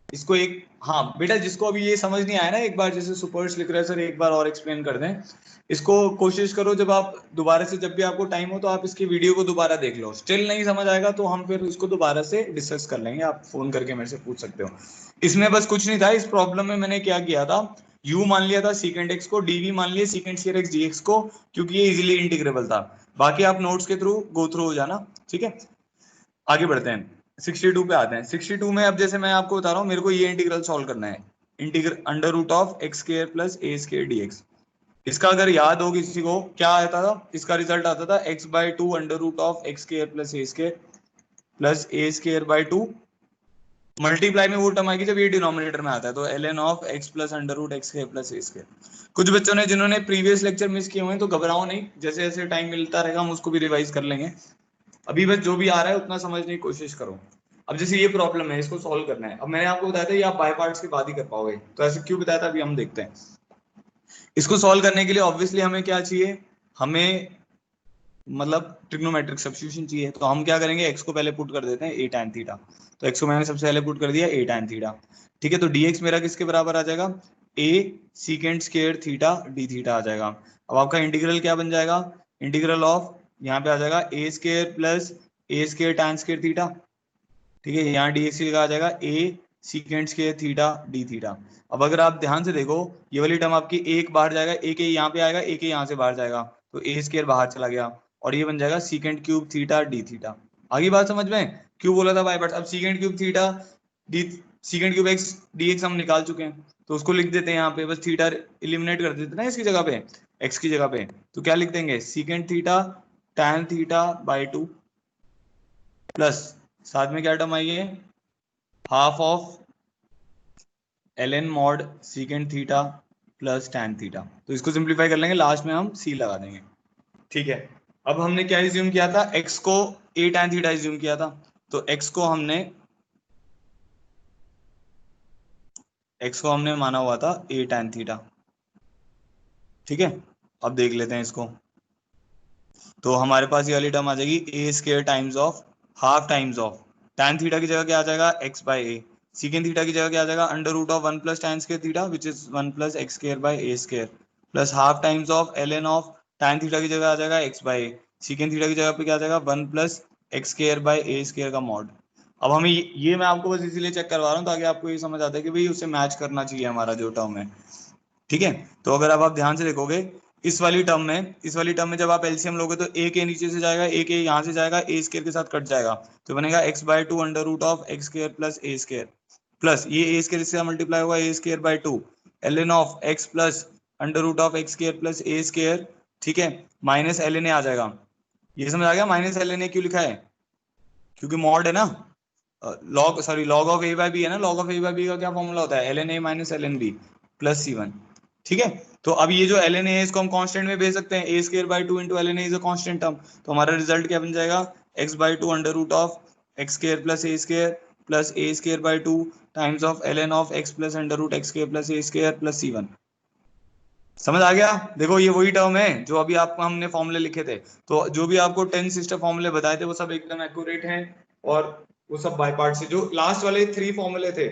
इसको एक, हाँ बेटा जिसको अभी ये समझ नहीं आया ना, एक बार जैसे सुपर्स लिख रहे हैं सर एक बार और एक्सप्लेन कर दें, इसको कोशिश करो जब आप दोबारा से, जब भी आपको टाइम हो तो आप इसकी वीडियो को दोबारा देख लो, स्टिल नहीं समझ आएगा तो हम फिर इसको दोबारा से डिस्कस कर लेंगे, आप फोन करके मेरे से पूछ सकते हो। इसमें बस कुछ नहीं था, इस प्रॉब्लम में मैंने क्या किया था, u मान लिया था सीकेंड एक्स को, dv मान लिया सीकेंड स्क्वायर एक्स dx को, क्योंकि ये इजीली इंटीग्रेबल था। बाकी आप नोट्स के थ्रू गो थ्रू हो जाना। ठीक है, आगे बढ़ते हैं, 62 पे आते हैं। 62 में अब जैसे मैं आपको बता रहा हूँ, मेरे को ये इंटीग्रल सॉल्व करना है, integral under root of x square plus a square dx. इसका अगर याद हो किसी को क्या आता था, इसका रिजल्ट आता था x by 2 under root of x square plus a square by 2, multiply में वो टर्म आएगी जब ये डिनोमिनेटर में आता है, तो ln of x plus under root x square plus a square. कुछ बच्चों ने जिन्होंने प्रीवियस लेक्चर मिस किए हुए हैं तो घबराओ नहीं, जैसे जैसे टाइम मिलता रहेगा हम उसको भी रिवाइज कर लेंगे, अभी बस जो भी आ रहा है उतना समझने की कोशिश करो। अब जैसे ये प्रॉब्लम है, इसको सॉल्व करना है, अब मैंने आपको बताया था ये आप बाय पार्ट्स के बाद ही कर पाओगे, तो ऐसे क्यों बताया था अभी हम देखते हैं। इसको सॉल्व करने के लिए ऑब्वियसली हमें क्या चाहिए, हमें मतलब ट्रिग्नोमेट्रिक सब्स्टिट्यूशन चाहिए, तो हम क्या करेंगे, एक्स को पहले पुट कर देते हैं a tan थीटा, तो एक्स को मैंने सबसे पहले पुट कर दिया a tan थीटा। ठीक है, तो dx मेरा किसके बराबर आ जाएगा, a secant square theta d theta आ जाएगा। अब आपका इंटीग्रल क्या बन जाएगा, इंटीग्रल ऑफ यहाँ पे आ जाएगा a square plus a square tan square theta. ठीक है, यहाँ dx की जगह आ जाएगा a secant square theta d theta. अब अगर आप ध्यान से देखो ये वाली टर्म आपकी एक बाहर जाएगा, एक यहाँ पे आएगा, एक यहाँ से बाहर जाएगा, तो a स्क्वायर बाहर चला गया और ये बन जाएगा सीकेंड क्यूब थीटा डी थीटा। आगे बात समझ में, क्यों बोला था बाय पार्ट्स। अब secant cube theta d secant cube x dx हम निकाल चुके हैं, तो उसको लिख देते हैं यहाँ पे, बस थीटा एलिमिनेट कर देते ना इसकी जगह पे, एक्स की जगह पे, तो क्या लिख देंगे, secant theta tan theta by 2 plus साथ में क्या टर्म आई है, half of ln mod secant theta plus tan theta. तो इसको सिंप्लीफाई कर लेंगे, लास्ट में हम c लगा देंगे। ठीक है, अब हमने क्या एज्यूम किया था, x को a tan थीटा एज्यूम किया था, तो x को हमने माना हुआ था a tan थीटा। ठीक है, अब देख लेते हैं इसको, तो हमारे पास ये वाली टर्म आ जाएगी a square times of half times of tan theta की जगह क्या आ जाएगा, x by a, secant theta की जगह क्या आ जाएगा, under root of 1 plus tan square theta which is 1 plus x square by a square plus half times of ln of tan theta की जगह आ जाएगा x by a, secant theta की जगह पे क्या आ जाएगा 1 plus x square by a square का मॉड। अब हमें ये मैं आपको बस इसीलिए चेक करवा रहा हूँ ताकि आपको ये समझ आता है कि भाई उसे मैच करना चाहिए हमारा जो टर्म है। ठीक है, तो अगर आप ध्यान से देखोगे इस वाली टर्म में जब आप एलसीएम लोगे तो ए के नीचे से जाएगा, ए के यहाँ से जाएगा, ए स्क्वायर के साथ कट जाएगा, तो बनेगा x by 2 under root of x square plus a square plus ये ए स्क्वायर से मल्टीप्लाई होगा a square by 2 ln of x plus under root of x square plus a square. ठीक है, माइनस ln आ जाएगा, ये समझ आ गया, माइनस ln क्यों लिखा है, क्योंकि मॉड है ना, log of a by b है ना, log of a by b का क्या फॉर्मूला होता है, ln a minus ln b plus c1। ठीक है, तो अब ये जो ln a है इसको हम कांस्टेंट में भेज सकते हैं, a square by 2 into ln a is a constant term, तो हमारा रिजल्ट क्या बन जाएगा, x by 2 under root of x square plus a square by 2 times of ln of x plus under root x square plus a square plus c1। समझ आ गया? देखो ये वही टर्म है जो अभी आपको हमने फॉर्मूले लिखे थे, तो जो भी आपको 10 सिस्टर फॉर्मूले बताए थे वो सब एकदम एक्यूरेट हैं, और वो सब बाय पार्ट से, जो लास्ट वाले 3 फॉर्मूले थे,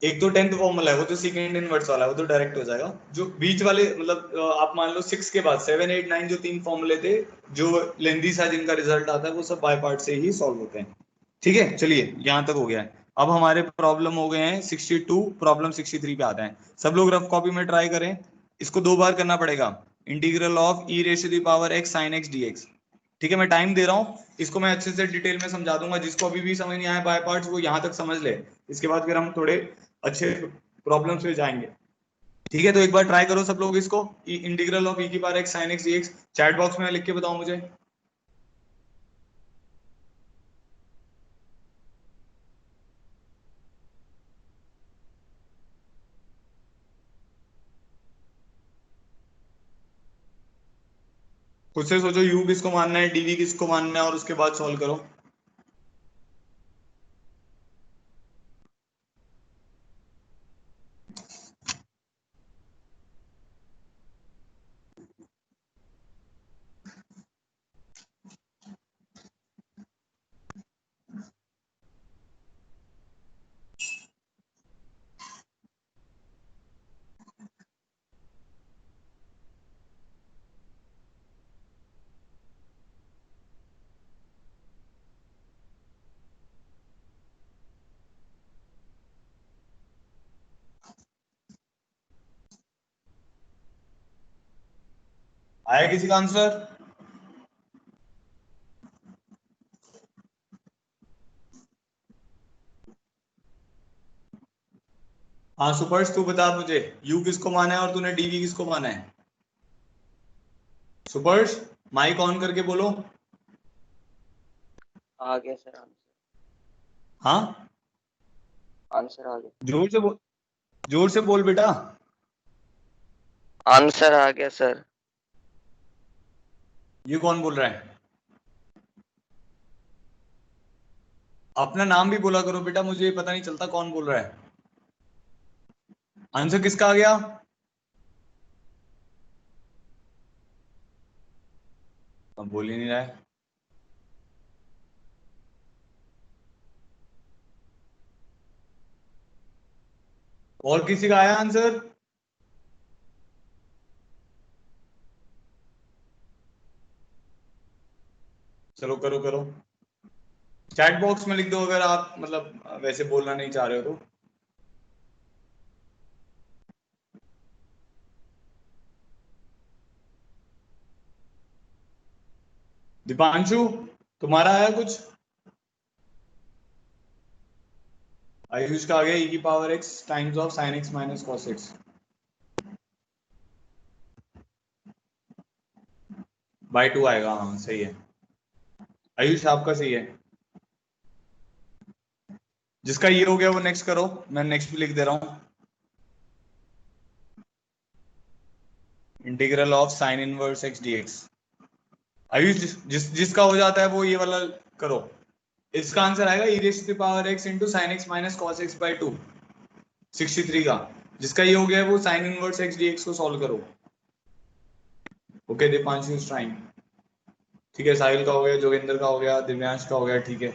एक तो 10th फॉर्मूला है वो तो सेकंड इनवर्स वाला है, वो तो डायरेक्ट हो जाएगा, जो बीच वाले मतलब आप मान लो 6 के बाद 7 8 9 जो 3 फॉर्मूले थे जो लेंदी सा जिनका रिजल्ट आता है वो सब बाय पार्ट से ही सॉल्व होते हैं। ठीक है, चलिए यहाँ तक हो गया है। अब हमारे प्रॉब्लम हो गए हैं 62, प्रॉब्लम 63 पे आते हैं। सब लोग रफ कॉपी में ट्राई करें, इसको 2 बार करना पड़ेगा, integral of e raise to the power x sin x dx। ठीक है, मैं टाइम दे रहा हूँ, इसको मैं अच्छे से डिटेल में समझा दूंगा, जिसको अभी भी समझ नहीं आया बाय पार्ट्स वो यहाँ तक समझ ले, इसके बाद फिर हम थोड़े अच्छे प्रॉब्लम्स पे जाएंगे। ठीक है, तो एक बार ट्राई करो सब लोग इसको, इंटीग्रल ऑफ ई की power x sin x dx, chat box में लिख के बताओ मुझे। खुद से सोचो u किसको मानना है, dv किसको मानना है, और उसके बाद सॉल्व करो। आया किसी का आंसर? हाँ सुपर्श, तू बता मुझे u किसको माना है और तूने dv किसको माना है। सुपर्श माइक ऑन करके बोलो। आ गया सर आंसर। हाँ आंसर आ गया। जोर से बोल, जोर से बोल बेटा। आंसर आ गया सर। ये कौन बोल रहा है? अपना नाम भी बोला करो बेटा, मुझे पता नहीं चलता कौन बोल रहा है। आंसर किसका आ गया? अब बोल ही नहीं रहा है। और किसी का आया आंसर? चलो करो करो, चैट बॉक्स में लिख दो अगर आप मतलब वैसे बोलना नहीं चाह रहे हो तो। दीपांशु तुम्हारा आया कुछ? आयुष का आ गया e की power x times of sin x minus cos x by 2 आएगा, हाँ सही है। आयुष आपका सही है। जिसका ये हो गया वो नेक्स्ट करो, मैं नेक्स्ट भी लिख दे रहा हूँ। Integral of sine inverse x dx। Ayush जिसका हो जाता है वो ये वाला करो। इसका आंसर आएगा e raise to the power x into sine x minus cos x by 2, 63 का। जिसका ये हो गया वो साइन इनवर्स x dx को सॉल्व करो। Okay Deepanshu is trying. ठीक है, साहिल का हो गया, जोगिंदर का हो गया, दिव्यांश का हो गया, ठीक है।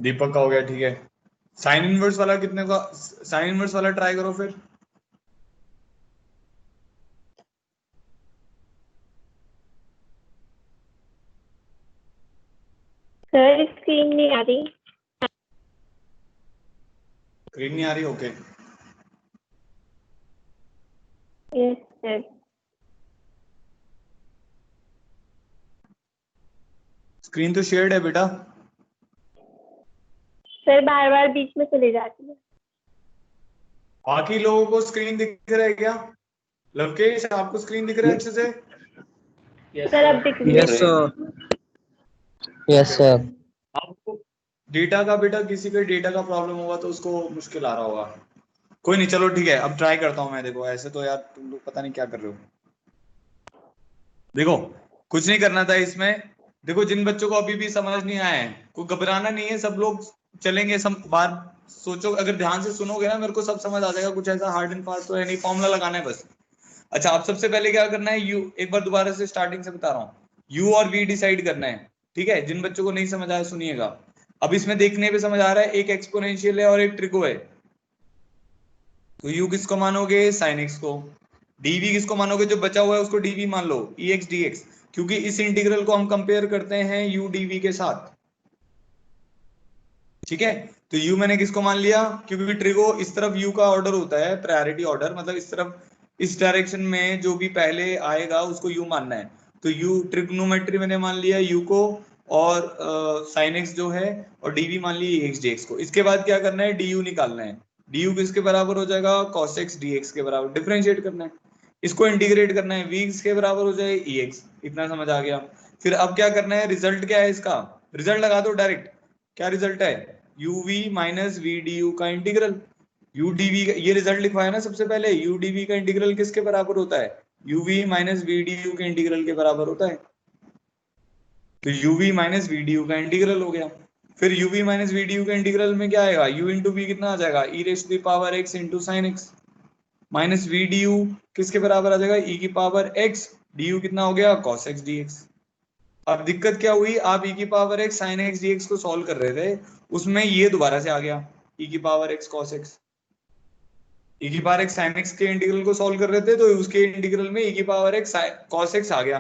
दीपक का हो गया, ठीक है। साइन इनवर्स वाला कितने का, साइन इनवर्स वाला ट्राई करो फिर। सर स्क्रीन नहीं आ रही। स्क्रीन नहीं आ रही, ओके। Yes sir. स्क्रीन तो शेयर्ड है बेटा। सर बार बार बीच में चली जाती है। बाकी लोगों को स्क्रीन दिख रहा है क्या? लवकेश आपको स्क्रीन दिख रहा है अच्छे से? Yes, सर अब sir. दिख रही है। Yes, sir. Yes, sir. आपको डेटा का, बेटा किसी के डेटा का प्रॉब्लम होगा तो उसको मुश्किल आ रहा होगा। कोई नहीं, चलो ठीक है, अब ट्राई करता हूँ मैं। देखो ऐसे तो यार तुम लोग पता नहीं क्या कर रहे हो। देखो कुछ नहीं करना था इसमें। देखो जिन बच्चों को अभी भी समझ नहीं आया है, कोई घबराना नहीं है, सब लोग चलेंगे। सब बार सोचो, अगर ध्यान से सुनोगे ना मेरे को सब समझ आ जाएगा। कुछ ऐसा हार्ड एंड फास्ट तो है नहीं, फॉर्मूला लगाना है बस। अच्छा, आप सबसे पहले क्या करना है, यू, एक बार दोबारा से स्टार्टिंग से बता रहा हूँ, यू और वी डिसाइड करना है, ठीक है। जिन बच्चों को नहीं समझ आया सुनिएगा। अब इसमें देखने पे समझ आ रहा है, एक एक्सपोनेंशियल है और एक ट्रिको है। तो यू किसको मानोगे, साइन एक्स को। डीवी किसको मानोगे, जो बचा हुआ है उसको डीवी मान लो, ई एक्स डी एक्स, क्योंकि इस इंटीग्रल को हम कंपेयर करते हैं यू डीवी के साथ, ठीक है। तो यू मैंने किसको मान लिया, क्योंकि ट्रिगो इस तरफ यू का ऑर्डर होता है, प्रायोरिटी ऑर्डर, मतलब इस तरफ, इस डायरेक्शन में जो भी पहले आएगा उसको यू मानना है। तो यू ट्रिग्नोमेट्री मैंने मान लिया यू को, और साइन एक्स जो है, और डीवी मान लिया एक्स डी एक्स को। इसके बाद क्या करना है, डी यू निकालना है। डी यू किसके बराबर हो जाएगा, कॉस एक्स डी एक्स के बराबर। डिफरेंशिएट करना है, इसको इंटीग्रेट करना है, वी किसके बराबर हो जाए, ई एक्स। इतना समझ आ गया। फिर अब क्या करना है, रिजल्ट क्या है इसका, रिजल्ट लगा दो डायरेक्ट। क्या रिजल्ट है, u v minus v D u का इंटीग्रल। यू डी वी, ये रिजल्ट लिखवाया ना सबसे पहले, यू डी वी का इंटीग्रल किसके बराबर होता है, u v minus v D u के इंटीग्रल के बराबर होता है। तो u v minus v D u का इंटीग्रल हो गया। फिर u v minus v D u के इंटीग्रल में क्या आएगा, यू इंटू वी कितना आ जाएगा, e raise to the power x into sine x, minus v D u किसके बराबर आ जाएगा, ई की पावर एक्स, डी यू कितना हो गया, कॉस एक्स डी एक्स। अब दिक्कत क्या हुई, आप ई की power x sine x d x को सॉल्व कर रहे थे, उसमें ये दोबारा से आ गया, ई की power x cos x. E की पावर एक्स साइन एक्स के इंटीग्रल को सॉल्व कर रहे थे, तो उसके इंटीग्रल में ई की पावर एक्स कॉस एक्स आ गया,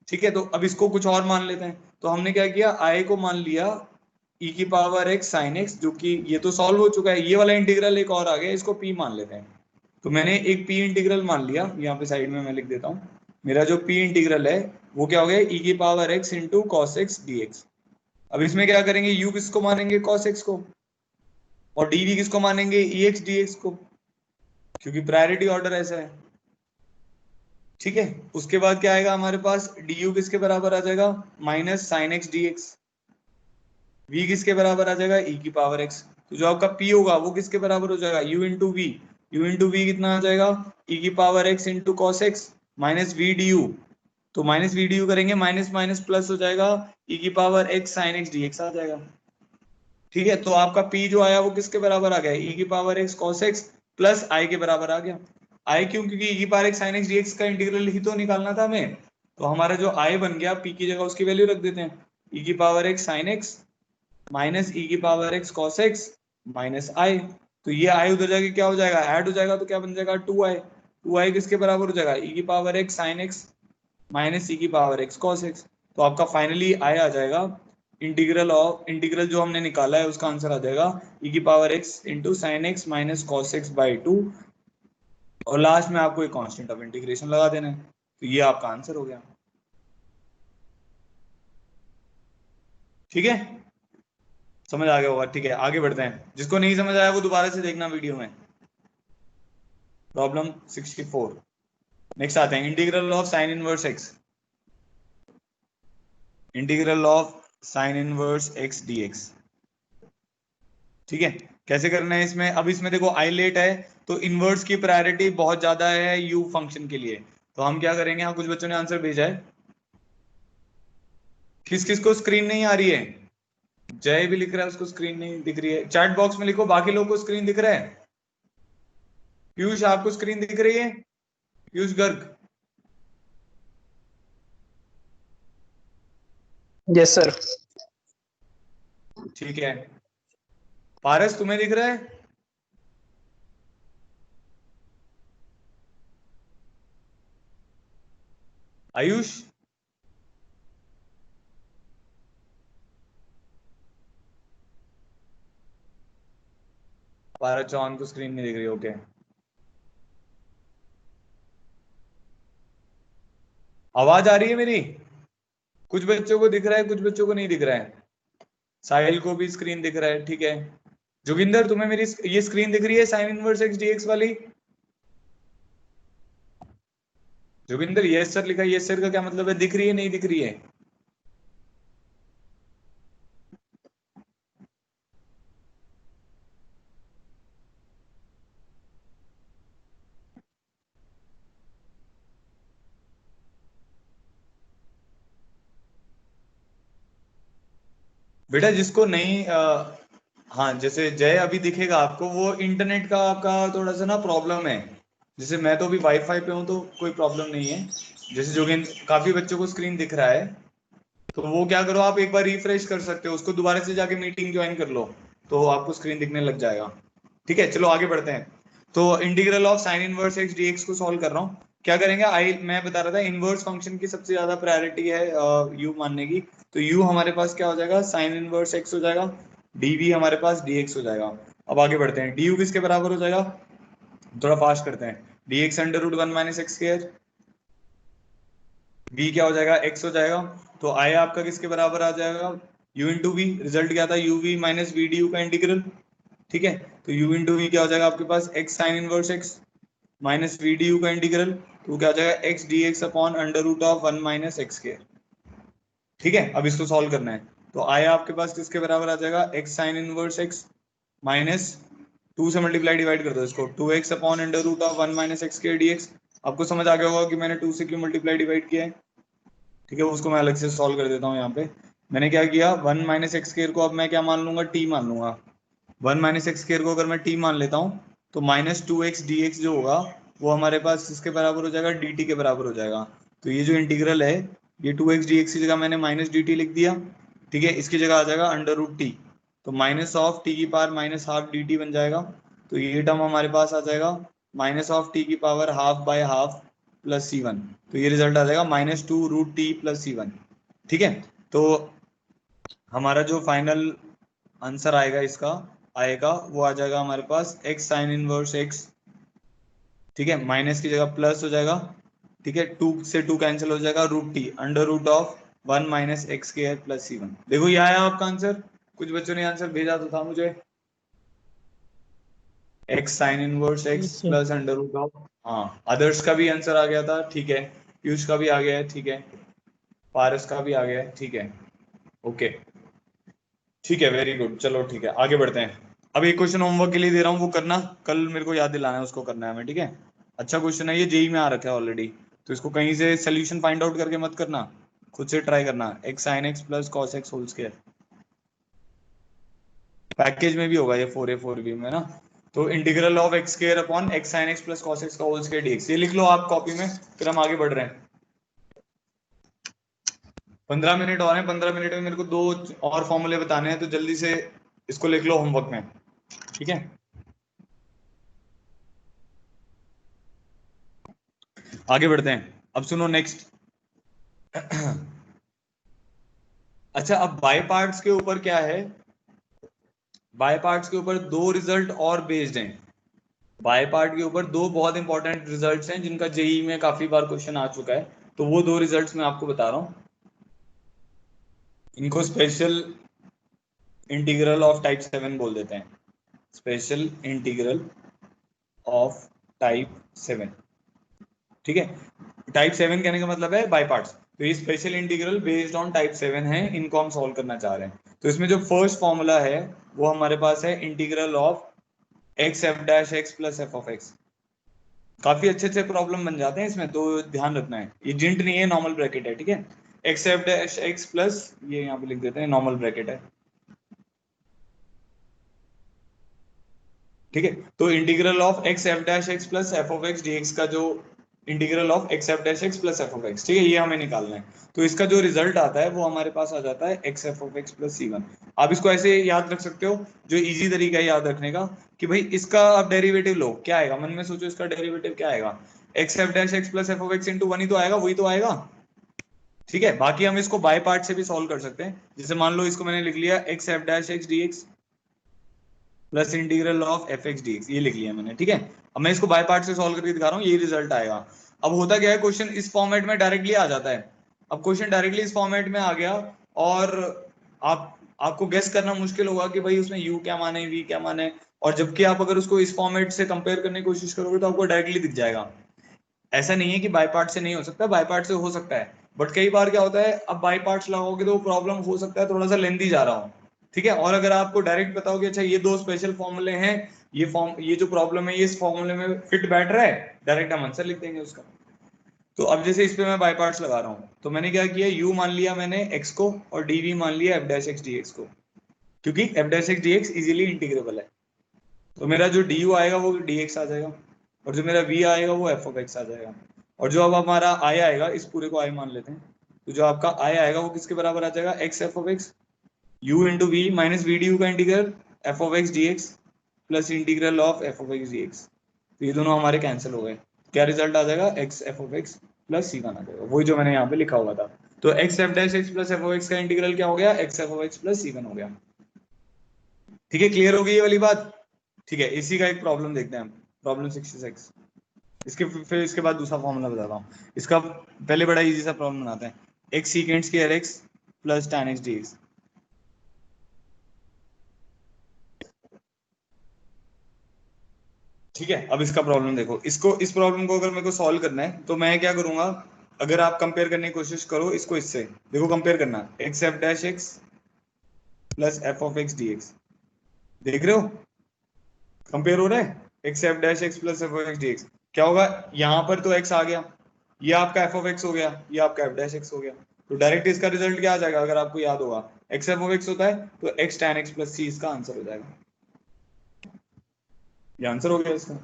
ठीक है। तो अब इसको कुछ और मान लेते हैं। तो हमने क्या किया, आई को मान लिया ई की पावर एक्स साइन एक्स, जो कि ये तो सॉल्व हो चुका है। ये वाला इंटीग्रल एक और आ गया, इसको पी मान लेते हैं। तो मैंने एक पी इंटीग्रल मान लिया, यहाँ पे साइड में मैं लिख देता हूँ। मेरा जो पी इंटीग्रल है वो क्या हो गया, ई की power x into cos x d x. अब इसमें क्या करेंगे, यू किसको मानेंगे, कॉस एक्स को, और डीवी किसको मानेंगे, ई एक्स डी एक्स को, क्योंकि प्रायोरिटी ऑर्डर ऐसा है, ठीक है। उसके बाद क्या आएगा हमारे पास, डी यू किसके बराबर आ जाएगा, minus sine x d x. V किसके बराबर आ जाएगा, ई की पावर एक्स। तो जो आपका पी होगा वो किसके बराबर हो जाएगा, u into v. U into v कितना आ जाएगा, ई की power x into cos x minus v D u. तो माइनस वी डी यू करेंगे, माइनस माइनस प्लस हो जाएगा, ई की power x sine x d x आ जाएगा, ठीक है। तो आपका पी जो आया वो किसके बराबर आ गया, ई की power x cos x plus I के बराबर आ गया। आई क्यों, क्योंकि ई की power x sine x d x का इंटीग्रल ही तो निकालना था हमें। तो हमारा जो आई बन गया, पी की जगह उसकी वैल्यू रख देते हैं, ई की power x sine x minus e की power x cos x minus I. तो ये आई उधर जाके क्या हो जाएगा, ऐड हो जाएगा, तो क्या बन जाएगा, टू आई। टू आई किसके बराबर हो जाएगा, ई की power x sine x minus e की पावर एक्स कॉस एक्स। तो आपका फाइनली आई आ जाएगा, इंटीग्रल ऑफ, इंटीग्रल जो हमने निकाला है उसका आंसर आ जाएगा ई की power x into sine x minus cos x by 2, और लास्ट में आपको एक कांस्टेंट ऑफ इंटीग्रेशन लगा देना है। तो ये आपका आंसर हो गया, ठीक है। समझ आ गया होगा, ठीक है। आगे बढ़ते हैं, जिसको नहीं समझ आया वो दोबारा से देखना वीडियो में। प्रॉब्लम 64। नेक्स्ट आते हैं, integral of sine inverse x, integral of sine inverse x dx, ठीक है। कैसे करना है इसमें, अब इसमें देखो आई लेट है, तो इनवर्स की प्रायोरिटी बहुत ज्यादा है यू फंक्शन के लिए। तो हम क्या करेंगे, यहाँ कुछ बच्चों ने आंसर भेजा है, किस किस को स्क्रीन नहीं आ रही है, जय भी लिख रहा है उसको स्क्रीन नहीं दिख रही है, चैट बॉक्स में लिखो, बाकी लोगों को स्क्रीन दिख रहा है। पीयूष आपको स्क्रीन दिख रही है, पीयूष गर्ग? Yes, sir. ठीक है, पारस तुम्हें दिख रहा है? आयुष? पारस चौहान को स्क्रीन नहीं दिख रही, ओके। आवाज आ रही है मेरी? कुछ बच्चों को दिख रहा है, कुछ बच्चों को नहीं दिख रहा है। साहिल को भी स्क्रीन दिख रहा है, ठीक है। जोगिंदर तुम्हें मेरी ये स्क्रीन दिख रही है साइन इनवर्स एक्स डीएक्स वाली? जोगिंदर यस सर लिखा है, यस सर का क्या मतलब है? दिख रही है नहीं दिख रही है? बेटा जिसको नहीं हाँ जैसे जय अभी दिखेगा आपको, वो इंटरनेट का आपका थोड़ा सा ना प्रॉब्लम है। जैसे मैं तो अभी वाईफाई पे हूँ तो कोई प्रॉब्लम नहीं है। जैसे जोगिंदर काफी बच्चों को स्क्रीन दिख रहा है, तो वो क्या करो, आप एक बार रिफ्रेश कर सकते हो उसको, दोबारा से जाके मीटिंग ज्वाइन कर लो तो आपको स्क्रीन दिखने लग जाएगा। ठीक है, चलो आगे बढ़ते हैं। तो integral of sine inverse x dx को सॉल्व कर रहा हूँ। क्या करेंगे, मैं बता रहा था इनवर्स फंक्शन की सबसे ज्यादा प्रायोरिटी है यू मानने की। तो यू हमारे पास क्या हो जाएगा, साइन इनवर्स एक्स हो जाएगा, डीवी हमारे पास डीएक्स हो जाएगा। अब आगे बढ़ते हैं, डी यू किसके बराबर हो जाएगा, थोड़ा फास्ट करते हैं। Dx under root 1 minus x square, v क्या हो जाएगा, x हो जाएगा। तो i आपका किसके बराबर आ जाएगा, u इंटू वी। रिजल्ट क्या था, uv minus v D u का इंटीग्रल। ठीक है, तो u इंटू वी क्या हो जाएगा आपके पास, x sine inverse x minus v D u का इंटीग्रल। तो क्या हो जाएगा, x d x upon under root of 1 minus x square. ठीक है, अब इसको सॉल्व करना है। तो i आपके पास किसके बराबर आ जाएगा, x sine inverse x minus 2 से मल्टीप्लाई डिवाइड कर दो इसको, 2x upon under root of 1 minus x square dx। आपको समझ आ गया होगा कि मैंने 2 से क्यों मल्टीप्लाई डिवाइड किया है। ठीक है, उसको मैं अलग से सॉल्व कर देता हूँ। यहाँ पे मैंने क्या किया, 1 माइनस एक्स स्क्वायर को अब मैं क्या मान लूंगा, t मान लूंगा। 1 माइनस एक्स स्क्वायर को अगर मैं t मान लेता हूँ तो माइनस 2x dx जो होगा वो हमारे पास इसके बराबर हो जाएगा, dt के बराबर हो जाएगा। तो ये जो इंटीग्रल है, ये 2x dx की जगह मैंने माइनस dt लिख दिया। ठीक है, इसकी जगह आ जाएगा अंडर रूट टी, तो माइनस ऑफ टी की पावर माइनस हाफ dt बन जाएगा। तो ये टर्म हमारे पास आ जाएगा माइनस ऑफ टी की power half by half plus c1। तो ये रिजल्ट आ जाएगा minus 2 root T plus c1। ठीक है, तो हमारा जो फाइनल आंसर आएगा इसका आएगा वो आ जाएगा हमारे पास x साइन इनवर्स x। ठीक है, माइनस की जगह प्लस हो जाएगा। ठीक है, 2 से 2 कैंसिल हो जाएगा, root t under root of 1 minus x square plus c1। देखो ये आया आपका आंसर। कुछ बच्चों ने आंसर भेजा तो था मुझे, x sine inverse x plus under root of, हाँ अदर्स का भी आंसर आ गया था। ठीक है, पीयूष का भी आ गया है, ठीक है, पारस का भी आ गया है, ठीक है, ओके ठीक है, वेरी गुड। चलो ठीक है, आगे बढ़ते हैं। अब एक क्वेश्चन होमवर्क के लिए दे रहा हूँ, वो करना, कल मेरे को याद दिलाना है, उसको करना है हमें। ठीक है, अच्छा क्वेश्चन है ये, जेई में आ रखा है ऑलरेडी, तो इसको कहीं से सोल्यूशन फाइंड आउट करके मत करना, खुद से ट्राई करना। X sine x plus cos x whole square, package में भी होगा ये 4a 4b में ना। तो integral of x square upon x sine x plus cos x का होल स्क्वायर डीएक्स, ये लिख लो आप कॉपी में, फिर हम आगे बढ़ रहे हैं। 15 मिनट और हैं, 15 मिनट में मेरे को 2 और फॉर्मूले बताने हैं, तो जल्दी से इसको लिख लो होमवर्क में। ठीक है, आगे बढ़ते हैं। अब सुनो नेक्स्ट। अच्छा, अब बाय पार्ट्स के ऊपर क्या है, बाय पार्ट्स के ऊपर 2 रिजल्ट और बेस्ड हैं। बाय पार्ट के ऊपर 2 बहुत इंपॉर्टेंट रिजल्ट्स हैं जिनका जेई में काफी बार क्वेश्चन आ चुका है, तो वो 2 रिजल्ट्स मैं आपको बता रहा हूँ। इनको स्पेशल इंटीग्रल ऑफ टाइप 7 बोल देते हैं, स्पेशल इंटीग्रल ऑफ टाइप 7। ठीक है, टाइप 7 कहने का मतलब है बाय पार्ट्स, तो ये special integral based on type 7 है, इनको हम सॉल्व करना चाह रहे हैं। तो इसमें जो फर्स्ट फॉर्मूला है वो हमारे पास है integral of x f dash x plus f of x. काफी अच्छे अच्छे प्रॉब्लम बन जाते हैं इसमें, तो ध्यान रखना है, ये जिंट नहीं है, नॉर्मल ब्रैकेट है। ठीक है, x f dash x plus, ये यहाँ पे लिख देते हैं, नॉर्मल ब्रैकेट है। ठीक है, तो integral of x f dash x plus f of x dx का जो integral of x f dash x plus f of x, ठीक है, ये हमें निकालना है। तो इसका जो रिजल्ट आता है वो हमारे पास आ जाता है x f of x plus C1। आप इसको ऐसे याद रख सकते हो, जो इजी तरीका है याद रखने का, कि भाई इसका आप डेरिवेटिव लो, क्या आएगा, मन में सोचो इसका डेरिवेटिव क्या आएगा, x f dash x plus f of x into 1 ही तो आएगा, वही तो आएगा, ठीक है। बाकी हम इसको बाय पार्ट से भी सॉल्व कर सकते हैं, जैसे मान लो इसको मैंने लिख लिया x f dash x d x plus integral of F x d x, ये लिख लिया मैंने, ठीक है। अब मैं इसको बाय पार्ट से सॉल्व करके दिखा रहा हूँ, यही रिजल्ट आएगा। अब होता क्या है, क्वेश्चन इस फॉर्मेट में डायरेक्टली आ जाता है। अब क्वेश्चन डायरेक्टली इस फॉर्मेट में आ गया और आपको गेस करना मुश्किल होगा कि भाई उसमें u क्या माने, v क्या माने, और जबकि आप अगर उसको इस फॉर्मेट से कंपेयर करने की कोशिश करोगे तो आपको डायरेक्टली दिख जाएगा। ऐसा नहीं है कि बाय पार्ट से नहीं हो सकता, बाय पार्ट से हो सकता है, बट कई बार क्या होता है, अब बाय पार्ट्स लगाओगे तो प्रॉब्लम हो सकता है थोड़ा सा लेंथी जा रहा हो, ठीक है। और अगर आपको डायरेक्ट पता हो कि अच्छा ये दो स्पेशल फॉर्मूले हैं, ये जो प्रॉब्लम है ये इस फॉर्मूले में फिट बैठ रहा है, डायरेक्ट हम आंसर लिख देंगे उसका। तो अब जैसे इस पे मैं बाय पार्ट्स लगा रहा हूँ, तो मैंने क्या किया, u मान लिया मैंने x को और dv मान लिया f डैश x dx को, क्योंकि f dash x dx easily integrable है। तो मेरा जो du आएगा वो dx आ जाएगा, और जो मेरा v आएगा वो f ऑफ x आ जाएगा, और जो अब हमारा i आएगा, इस पूरे को i मान लेते हैं, तो जो आपका i आएगा वो किसके बराबर आ जाएगा, x f of x u into v minus v D u का integral f of x dx plus integral of f of x dx। तो ये दोनों हमारे कैंसिल हो गए, क्या रिजल्ट आ जाएगा, x f of x plus C1 आ जाएगा, वही जो मैंने यहाँ पे लिखा हुआ था। तो x f dash x plus f of x का इंटीग्रल क्या हो गया, x f of x plus C1 हो गया, ठीक है। क्लियर हो गई ये वाली बात, ठीक है। इसी का एक प्रॉब्लम देखते हैं हम, प्रॉब्लम 66। इसके फिर इसके बाद दूसरा फॉर्मूला बताता हूँ। इसका पहले बड़ा इजी सा प्रॉब्लम बनाते हैं, x secant square x plus tan x dx। ठीक है, अब इसका प्रॉब्लम देखो, इस प्रॉब्लम को अगर मेरे को सॉल्व करना है तो मैं क्या करूंगा, अगर आप कंपेयर करने की कोशिश करो इसको इससे, देखो कंपेयर करना, x f dash x plus f of x d x, देख रहे हो कंपेयर हो रहा है, x f dash x plus f of x d x. क्या होगा, यहाँ पर तो एक्स आ गया, ये आपका एफ ऑफ एक्स हो गया, ये आपका एफ डैश एक्स हो गया, तो डायरेक्ट इसका रिजल्ट क्या आ जाएगा, अगर आपको याद होगा एक्स एफ ऑफ एक्स होता है तो एक्स टैन एक्स प्लस सी इसका आंसर हो जाएगा, ये आंसर हो गया इसका।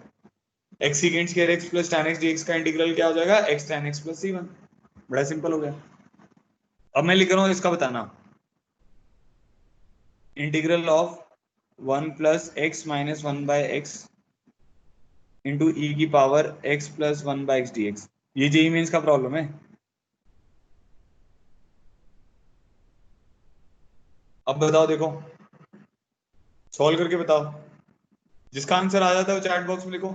x secant square x plus tan x dx का इंटीग्रल क्या हो जाएगा, x tan x plus C1। बड़ा सिंपल हो गया। अब मैं लिख रहा हूँ इसका बताना, integral of 1 plus x minus 1 by x into e की power x plus 1 by x dx। ये जेई मीन्स का प्रॉब्लम है। अब बताओ, देखो सॉल्व करके बताओ, जिसका आंसर आ जाता है वो चैट बॉक्स में लिखो,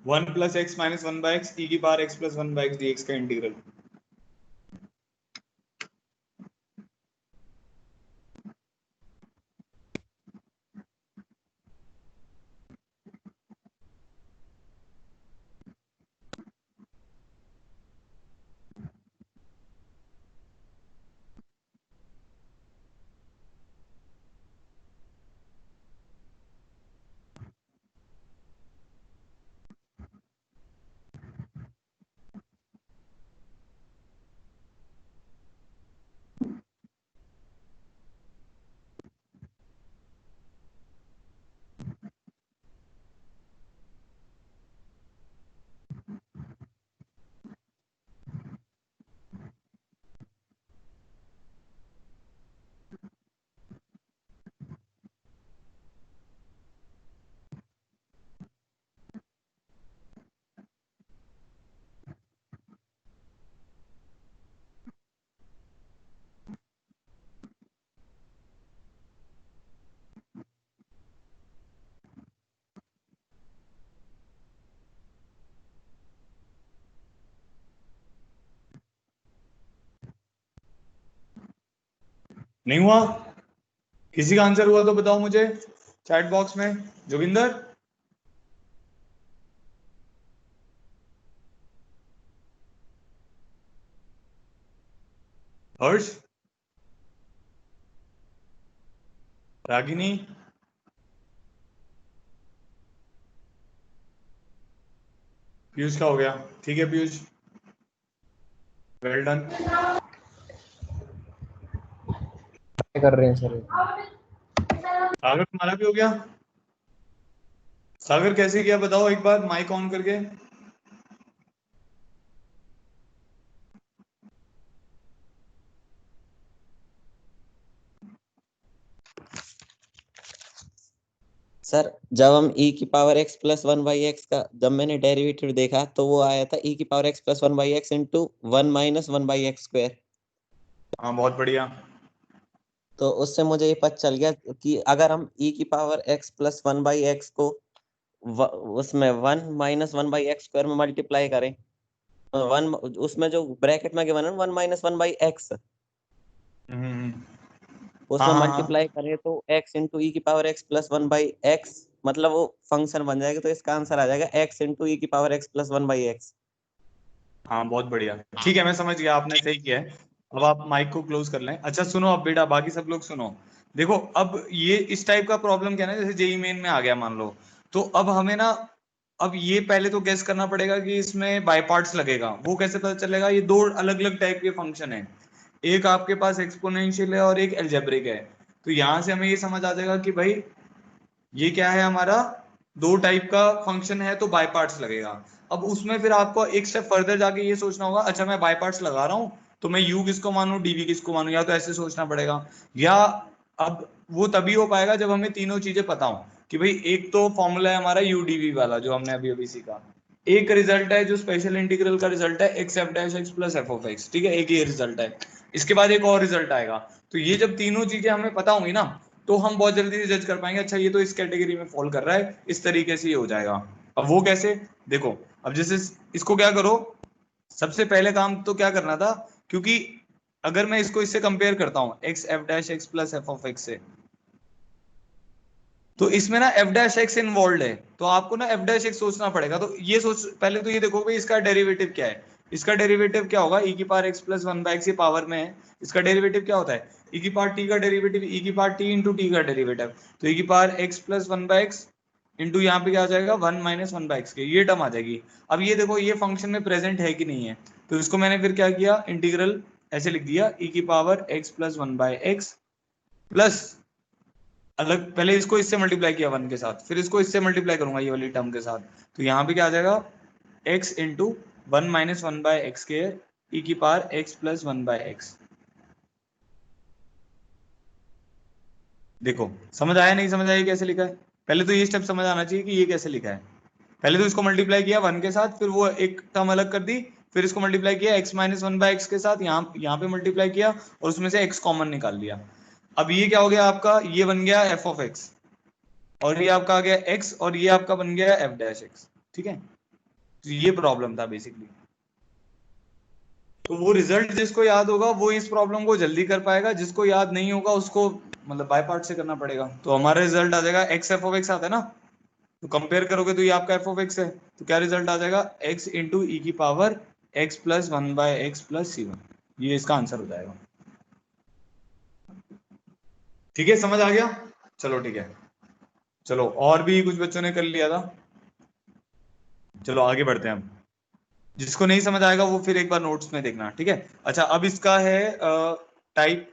1 plus x minus 1 by x e की power x plus 1 by x dx का इंटीग्रल। नहीं हुआ, किसी का आंसर हुआ तो बताओ मुझे चैट बॉक्स में। जोगिंदर, हर्ष, रागिनी, पीयूष का हो गया, ठीक है पीयूष, वेल डन। कर रहे हैं सर। सागर तुम्हारा भी हो गया, सागर कैसे किया बताओ एक बार माइक ऑन करके। सर जब हम e की पावर x प्लस 1/x का जब मैंने डेरिवेटिव देखा तो वो आया था e की power x plus 1/x into 1 minus 1/x square. हाँ बहुत बढ़िया। तो उससे मुझे ये पता चल गया कि अगर हम e की पावर x प्लस 1/x को उसमें 1 माइनस 1/x स्क्वायर में मल्टीप्लाई करें, वन उसमें जो ब्रैकेट में गिवन है 1 माइनस 1/x, उसमें हाँ हाँ मल्टीप्लाई करें तो x इंटू ई की पावर x प्लस 1/x, मतलब वो फंक्शन बन जाएगा। तो इसका आंसर आ जाएगा x इंटू ई की पावर x प्लस 1/x। हाँ बहुत बढ़िया। ठीक है मैं समझ गया, आपने सही किया है। अब आप माइक को क्लोज कर लें। अच्छा सुनो अब बेटा, बाकी सब लोग सुनो। देखो अब ये इस टाइप का प्रॉब्लम क्या है ना, जैसे जेई मेन में आ गया मान लो, तो अब हमें ना, अब ये पहले तो गेस करना पड़ेगा कि इसमें बाय पार्ट्स लगेगा। वो कैसे पता चलेगा? ये दो अलग अलग टाइप के फंक्शन है, एक आपके पास एक्सपोनेंशियल है और एक एल्जेब्रिक है। तो यहाँ से हमें ये समझ आ जाएगा कि भाई ये क्या है, हमारा दो टाइप का फंक्शन है तो बाय पार्ट्स लगेगा। अब उसमें फिर आपको एक स्टेप फर्दर जाके ये सोचना होगा, अच्छा मैं बाय पार्ट्स लगा रहा हूँ तो मैं u किसको मानूं dv किसको मानूं, या तो ऐसे सोचना पड़ेगा, या अब वो तभी हो पाएगा जब हमें तीनों चीजें पता हो कि भाई एक तो फॉर्मूला है हमारा u dv वाला जो हमने अभी अभी सीखा, एक रिजल्ट है जो स्पेशल इंटीग्रल का रिजल्ट है x f dash x plus f of x, ठीक है, एक ये रिजल्ट है। इसके बाद एक और रिजल्ट आएगा। तो ये जब तीनों चीजें हमें पता होंगी ना, तो हम बहुत जल्दी से जज कर पाएंगे, अच्छा ये तो इस कैटेगरी में फॉल कर रहा है, इस तरीके से ये हो जाएगा। अब वो कैसे, देखो अब जैसे इसको क्या करो, सबसे पहले काम तो क्या करना था, क्योंकि अगर मैं इसको इससे कंपेयर करता हूं x f dash x plus f of x से, तो इसमें ना एफ डैश एक्स इन्वॉल्व है, तो आपको ना एफ डैश एक्स सोचना पड़ेगा। तो ये सोच, पहले तो ये देखो भाई इसका डेरिवेटिव क्या है। इसका डेरिवेटिव क्या होगा, e की पावर x प्लस 1/x, ये पावर में है, इसका डेरिवेटिव क्या होता है, e की पावर t का डेरिवेटिव, e की पावर t इंटू टी का डेरिवेटिव। तो e की power x plus 1/x into यहाँ पे क्या आ जाएगा 1 माइनस 1/x के, ये टर्म आ जाएगी। अब ये देखो ये फंक्शन में प्रेजेंट है कि नहीं है, तो इसको मैंने फिर क्या किया, इंटीग्रल ऐसे लिख दिया, e की power x plus 1/x plus, अलग पहले इसको इससे मल्टीप्लाई किया 1 के साथ, फिर इसको इससे मल्टीप्लाई करूंगा ये वाली टर्म के साथ, तो यहाँ पे क्या आ जाएगा x इंटू 1 माइनस 1/x के e की पावर x प्लस 1/x। देखो समझ आया नहीं समझ आया कैसे लिखा है? पहले तो ये स्टेप समझ आना चाहिए कि ये कैसे लिखा है। पहले तो इसको मल्टीप्लाई किया 1 के साथ, फिर वो एक टर्म अलग कर दी, फिर इसको मल्टीप्लाई किया x माइनस 1/x के साथ, यहाँ पे मल्टीप्लाई किया और उसमें से x कॉमन निकाल लिया। अब ये क्या हो गया आपका, ये बन गया f ऑफ x, और ये आपका आ गया x, और ये आपका बन गया f डैश x, ठीक है। तो ये प्रॉब्लम था बेसिकली। तो वो रिजल्ट जिसको याद होगा वो इस प्रॉब्लम को जल्दी कर पाएगा, जिसको याद नहीं होगा उसको मतलब बाय पार्ट से करना पड़ेगा। तो हमारा रिजल्ट आ जाएगा x f ऑफ x आता है ना, तो कंपेयर करोगे तो ये आपका f ऑफ x है, तो क्या रिजल्ट आ जाएगा x इंटू ई की power x plus 1/x plus c1, ये इसका आंसर हो जाएगा। ठीक है समझ आ गया? चलो ठीक है, चलो और भी कुछ बच्चों ने कर लिया था, चलो आगे बढ़ते हैं। हम जिसको नहीं समझ आएगा वो फिर एक बार नोट्स में देखना, ठीक है। अच्छा अब इसका है टाइप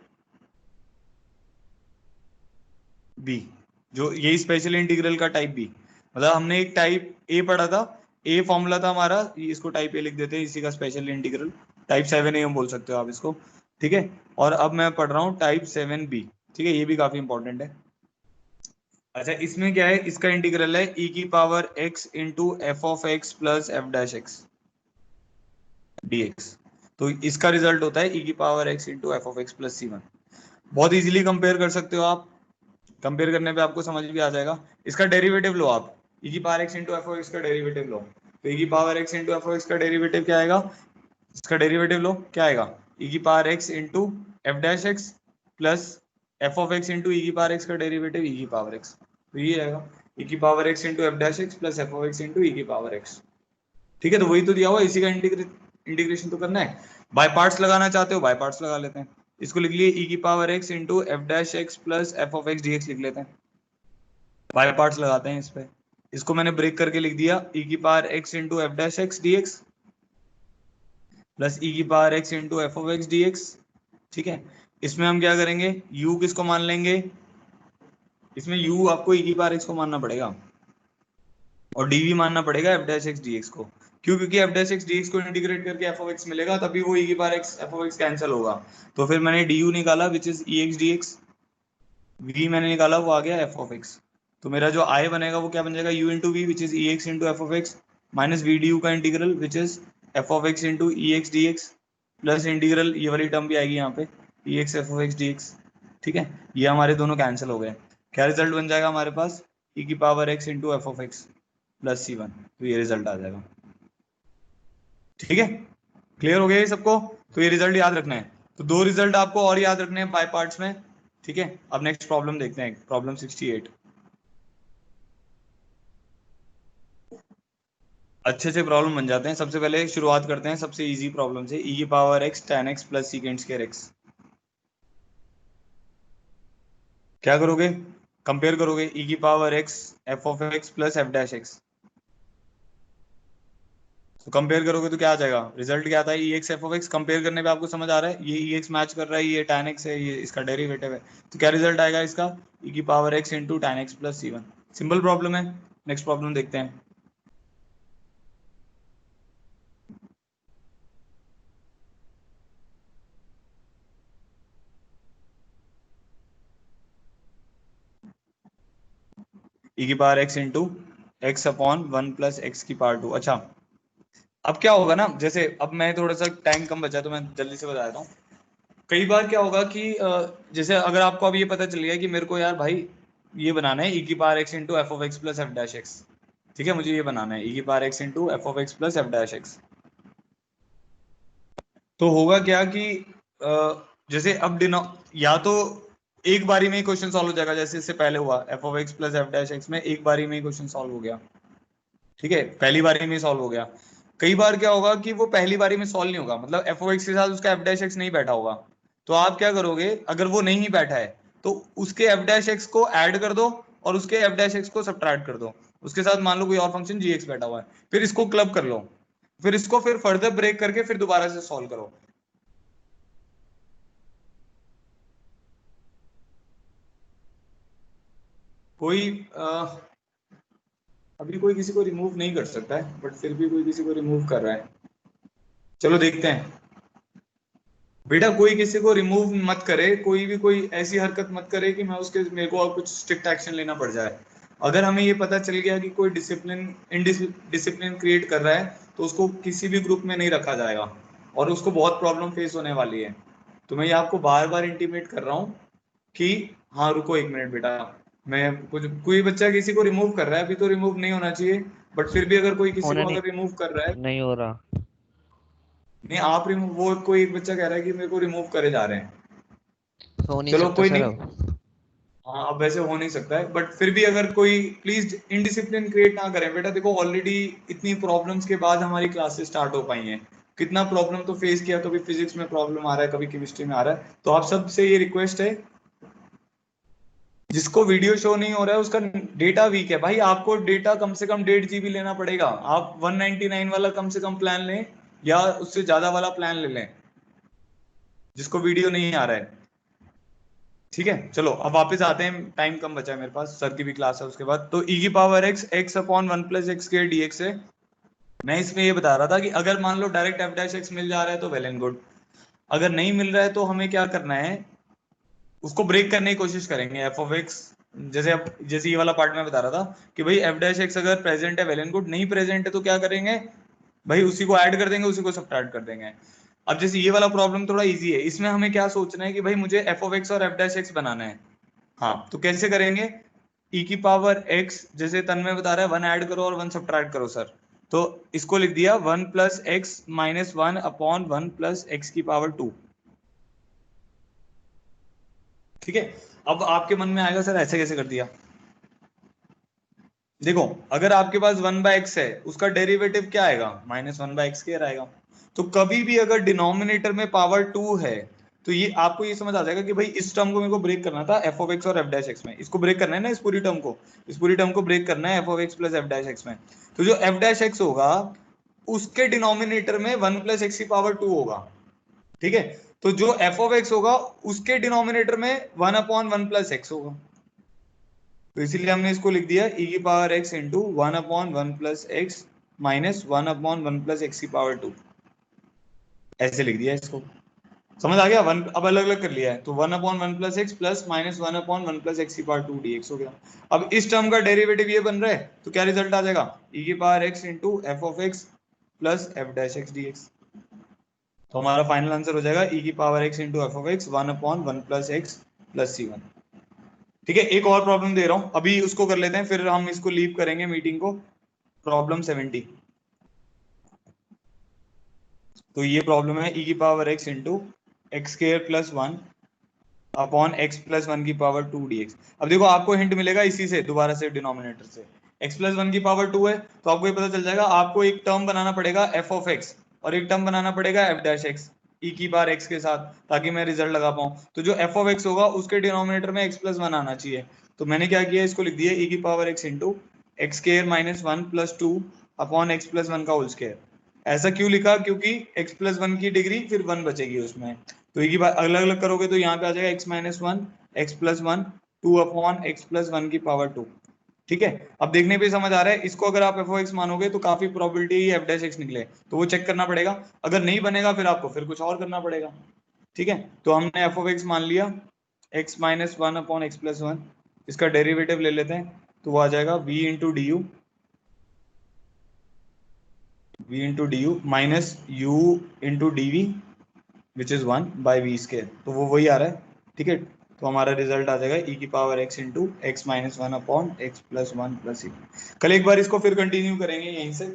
बी, जो ये स्पेशल इंटीग्रल का टाइप बी, मतलब हमने एक टाइप ए पढ़ा था, ए फॉर्मूला था हमारा, इसको टाइप ए लिख देते हैं, इसी का स्पेशल इंटीग्रल टाइप 7 ए हम बोल सकते हो आप इसको, ठीक है। और अब मैं पढ़ रहा हूँ टाइप 7 बी, ठीक है, ये भी काफी इंपॉर्टेंट है। अच्छा इसमें क्या है, इसका इंटीग्रल है e की power x into f of x plus f dash x dx। तो इसका रिजल्ट होता है e की power x into f of x plus c1। बहुत इजीली कंपेयर कर सकते हो आप, कंपेयर करने पे आपको समझ भी आ जाएगा। इसका डेरिवेटिव लो आप, e की power x into f of x का डेरिवेटिव लो, तो e की power x into f of x का डेरिवेटिव क्या आएगा, इसका डेरिवेटिव लो क्या आएगा, e की power x into f dash x plus f of x into e की पावर x का डेरिवेटिव e की पावर x, तो ये आएगा e की power x into f dash x plus f of x into e की power x, ठीक है। तो वही तो दिया हुआ, इसी का इंटीग्रेशन तो करना है। बाय पार्ट्स लगाना चाहते हो बाय पार्ट्स लगा लेते हैं, इसको लिख लिए e की power x into f dash x plus f of x dx लिख लेते हैं, बाय पार्ट्स लगाते हैं इस पे। इसको मैंने ब्रेक करके लिख दिया e की power x into f dash x dx plus e की power x into f of x dx, ठीक है। इसमें हम क्या करेंगे, u किसको मान लेंगे, इसमें u आपको e की पावर x को मानना पड़ेगा और dv मानना पड़ेगा f डैश x dx को, क्यों, क्योंकि f डैश x dx को इंटीग्रेट करके f ऑफ x मिलेगा, तभी वो e की power x f of x cancel होगा। तो फिर मैंने du निकाला which is ex dx, v मैंने निकाला वो आ गया f ऑफ x, तो मेरा जो आई बनेगा वो क्या बन जाएगा, u into v which is e x into f of x minus v D u का integral which is f of x into e x d x plus integral, ये वाली टर्म भी आएगी यहाँ पे e x f of x d x. ठीक है, ये हमारे दोनों कैंसिल हो गए। क्या रिजल्ट बन जाएगा हमारे पास, ई की power x into f of x plus c one. तो ये रिजल्ट आ जाएगा। ठीक है, क्लियर हो गया ये सबको? तो ये रिजल्ट याद रखना है। तो दो रिजल्ट आपको और याद रखने हैं बाय पार्ट्स में। ठीक है, अब नेक्स्ट प्रॉब्लम देखते हैं, प्रॉब्लम 68। अच्छे से प्रॉब्लम बन जाते हैं। सबसे पहले शुरुआत करते हैं सबसे इजी प्रॉब्लम से, ई की power x tan x plus secant square x. क्या करोगे, कंपेयर करोगे ई की power x f of x plus f dash x. तो कंपेयर करोगे तो क्या आ जाएगा, रिजल्ट क्या आता है, e x f of x. Compare करने पे आपको समझ आ रहा है ये ई एक्स मैच कर रहा है, ये tan x है, ये इसका डेरिवेटिव है। तो क्या रिजल्ट आएगा इसका, ई की power x into tan x plus c one. Simple problem है। नेक्स्ट प्रॉब्लम देखते हैं। ई की power x into x upon one plus x की पावर टू। अच्छा, अब क्या होगा ना, जैसे अब मैं थोड़ा सा टाइम कम बचा तो मैं जल्दी से बता देता हूँ। कई बार क्या होगा कि जैसे अगर आपको अब ये पता चल गया कि मेरे को यार भाई ये बनाना है ई की power x into f of x plus f dash x. ठीक है, मुझे ये बनाना है ई की power x into f of x plus f dash x. तो होगा क्या कि जैसे अब या तो एक बारी में ही क्वेश्चन सॉल्व हो जाएगा, जैसे इससे पहले हुआ F of x plus f dash x में एक बारी में ही क्वेश्चन सॉल्व हो गया। ठीक है, पहली बारी में ही सॉल्व हो गया। कई बार क्या होगा कि वो पहली बारी में सॉल्व नहीं होगा, मतलब एफ ऑफ एक्स के साथ उसका एफ डैश एक्स नहीं बैठा होगा। तो आप क्या करोगे, अगर वो नहीं बैठा है तो उसके एफ डैश एक्स को ऐड कर दो और उसके एफ डैश एक्स को सब्ट्रैक्ट कर दो। उसके साथ मान लो कोई और फंक्शन जी एक्स बैठा हुआ है, फिर इसको क्लब कर लो, फिर इसको फिर फर्दर ब्रेक करके फिर दोबारा से सॉल्व करो। कोई अभी कोई किसी को रिमूव नहीं कर सकता है, बट फिर भी कोई किसी को रिमूव कर रहा है। चलो देखते हैं। बेटा कोई किसी को रिमूव मत करे, कोई ऐसी हरकत मत करे कि मैं उसके मेरे को कुछ स्ट्रिक्ट एक्शन लेना पड़ जाए। अगर हमें ये पता चल गया कि कोई डिसिप्लिन क्रिएट कर रहा है तो उसको किसी भी ग्रुप में नहीं रखा जाएगा और उसको बहुत प्रॉब्लम फेस होने वाली है। तो मैं ये आपको बार बार इंटीमेट कर रहा हूँ कि हाँ रुको एक मिनट बेटा, मैं कोई बच्चा किसी को रिमूव कर रहा है, अभी तो रिमूव नहीं होना चाहिए, बट फिर भी अगर कोई किसी को अगर रिमूव कर रहा है, नहीं हो रहा, नहीं आप रिमूव, वो कोई एक बच्चा कह रहा है कि मेरे को रिमूव करे जा रहे हैं, हो नहीं चलो सकता कोई सर नहीं, अब। हाँ अब वैसे हो नहीं सकता है, बट फिर भी अगर कोई प्लीज इनडिसिप्लिन क्रिएट ना करें बेटा। देखो ऑलरेडी इतनी प्रॉब्लम्स के बाद हमारी क्लासेस स्टार्ट हो पाई हैं, कितना प्रॉब्लम तो फेस किया, कभी फिजिक्स में प्रॉब्लम आ रहा है, कभी केमिस्ट्री में आ रहा है। तो आप सबसे ये रिक्वेस्ट है, जिसको वीडियो शो नहीं हो रहा है उसका डेटा वीक है भाई, आपको डेटा कम से कम 1.5 GB लेना पड़ेगा। आप 199 वाला कम से कम प्लान लें या उससे ज्यादा वाला प्लान ले लें, जिसको वीडियो नहीं आ रहा है। ठीक है, चलो अब वापस आते हैं, टाइम कम बचा है मेरे पास, सर की भी क्लास है उसके बाद। तो ई की power x x upon one plus x के डी एक्स है। मैं इसमें ये बता रहा था कि अगर मान लो डायरेक्ट एफ डैश एक्स मिल जा रहा है तो वेल एंड गुड, अगर नहीं मिल रहा है तो हमें क्या करना है, उसको ब्रेक करने की कोशिश करेंगे। एफ ऑफ एक्स जैसे ये वाला पार्ट में बता रहा था कि भाई एफ डैश एक्स अगर प्रेजेंट है वेल एंड गुड, नहीं प्रेजेंट है तो क्या करेंगे भाई, उसी को ऐड कर देंगे, उसी को सब्ट्रैक्ट कर देंगे। अब जैसे ये वाला प्रॉब्लम थोड़ा इजी है, इसमें हमें क्या सोचना है कि भाई मुझे एफ ऑफ एक्स और एफ डैश एक्स बनाना है। हाँ तो कैसे करेंगे, ई की पावर एक्स जैसे तन्मय बता रहा है, वन ऐड करो और वन सब्ट्रैक्ट करो सर। तो इसको लिख दिया one plus x minus one upon one plus x की पावर टू। ठीक है, अब आपके मन में आएगा सर ऐसे कैसे कर दिया। देखो अगर आपके पास 1/x है, उसका डेरिवेटिव क्या आएगा, माइनस 1/x स्क्वायर आएगा। तो कभी भी अगर डिनोमिनेटर में पावर 2 है तो ये आपको ये समझ आ जाएगा कि भाई इस टर्म को मेरे को ब्रेक करना था एफ ऑफ एक्स और एफ डैश एक्स में, इसको ब्रेक करना है ना, इस पूरी टर्म को ब्रेक करना है F of x plus f dash x में। तो जो एफ डैश एक्स होगा उसके डिनोमिनेटर में 1 प्लस एक्स की पावर 2 होगा। ठीक है, तो जो एफ ऑफ एक्स होगा उसके डिनोमिनेटर में 1 अपॉन 1 प्लस एक्स होगा। तो इसीलिए हमने इसको लिख दिया ई की power x into 1 upon 1 plus x minus 1 upon 1 plus x की पावर 2, ऐसे लिख दिया इसको। समझ आ गया? वन अब अलग अलग कर लिया है, तो 1/1 plus x plus minus 1/1 plus x की पावर 2 dx हो गया। अब इस टर्म का डेरिवेटिव ये बन रहा है, तो क्या रिजल्ट आ जाएगा? e की power x into f of x plus f dash x d x. तो हमारा फाइनल आंसर हो जाएगा e की power x into f of x 1/1 plus x plus c1। ठीक है, एक और प्रॉब्लम दे रहा हूं, अभी उसको कर लेते हैं, फिर हम इसको लीव करेंगे मीटिंग को। प्रॉब्लम 70। तो ये प्रॉब्लम है e की power x into x square plus 1 upon x plus 1 की पावर 2 dx। अब देखो आपको हिंट मिलेगा इसी से, दोबारा से डिनोमिनेटर से। x प्लस 1 की पावर 2 है, तो आपको ये पता चल जाएगा, आपको एक टर्म बनाना पड़ेगा f ऑफ x और एक टर्म बनाना पड़ेगा f डैश x e की पावर x के साथ, ताकि मैं रिजल्ट लगा पाऊं। तो जो f ऑफ x होगा उसके डिनोमिनेटर में x प्लस 1 आना चाहिए। तो मैंने क्या किया, इसको लिख दिया e की power x into x square minus 1 plus 2 upon x plus 1 का होल स्क्वायर। ऐसा क्यों लिखा? क्योंकि x प्लस 1 की डिग्री फिर 1 बचेगी उसमें। तो एक ही बात अलग अलग करोगे तो यहाँ पे आ जाएगा x minus 1 x plus 1 2 upon x plus 1 की पावर 2। ठीक है, अब देखने पे समझ आ रहा है, इसको अगर आप एफ ऑफ एक्स मानोगे तो काफी प्रोबेबिलिटी एफ डैश एक्स निकले, तो वो चेक करना पड़ेगा। अगर नहीं बनेगा फिर आपको फिर कुछ और करना पड़ेगा। ठीक है, तो हमने एफ ऑफ एक्स मान लिया x minus 1 upon x plus 1। इसका डेरिवेटिव ले लेते हैं, तो वो आ जाएगा v into d u minus u into d v which is 1 by v square. तो वो वही आ रहा है। ठीक है, तो हमारा रिजल्ट आ जाएगा e की power x into x minus 1 upon x plus 1 plus. कल एक बार इसको फिर कंटिन्यू करेंगे यहीं से।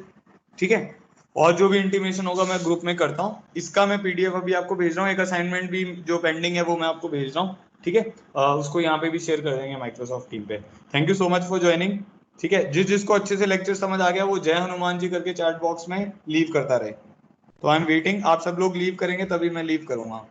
ठीक है, और जो भी इंटीमेशन होगा मैं ग्रुप में करता हूँ। इसका मैं पीडीएफ अभी आपको भेज रहा हूँ, एक असाइनमेंट भी जो पेंडिंग है वो मैं आपको भेज रहा हूँ। ठीक है, उसको यहाँ पे भी शेयर कर देंगे माइक्रोसॉफ्ट टीम पे। Thank you so much for joining. ठीक है, जिसको अच्छे से लेक्चर समझ आ गया वो जय हनुमान जी करके चैट बॉक्स में लीव करता रहे। तो आई एम वेटिंग, आप सब लोग लीव करेंगे तभी मैं लीव करूंगा।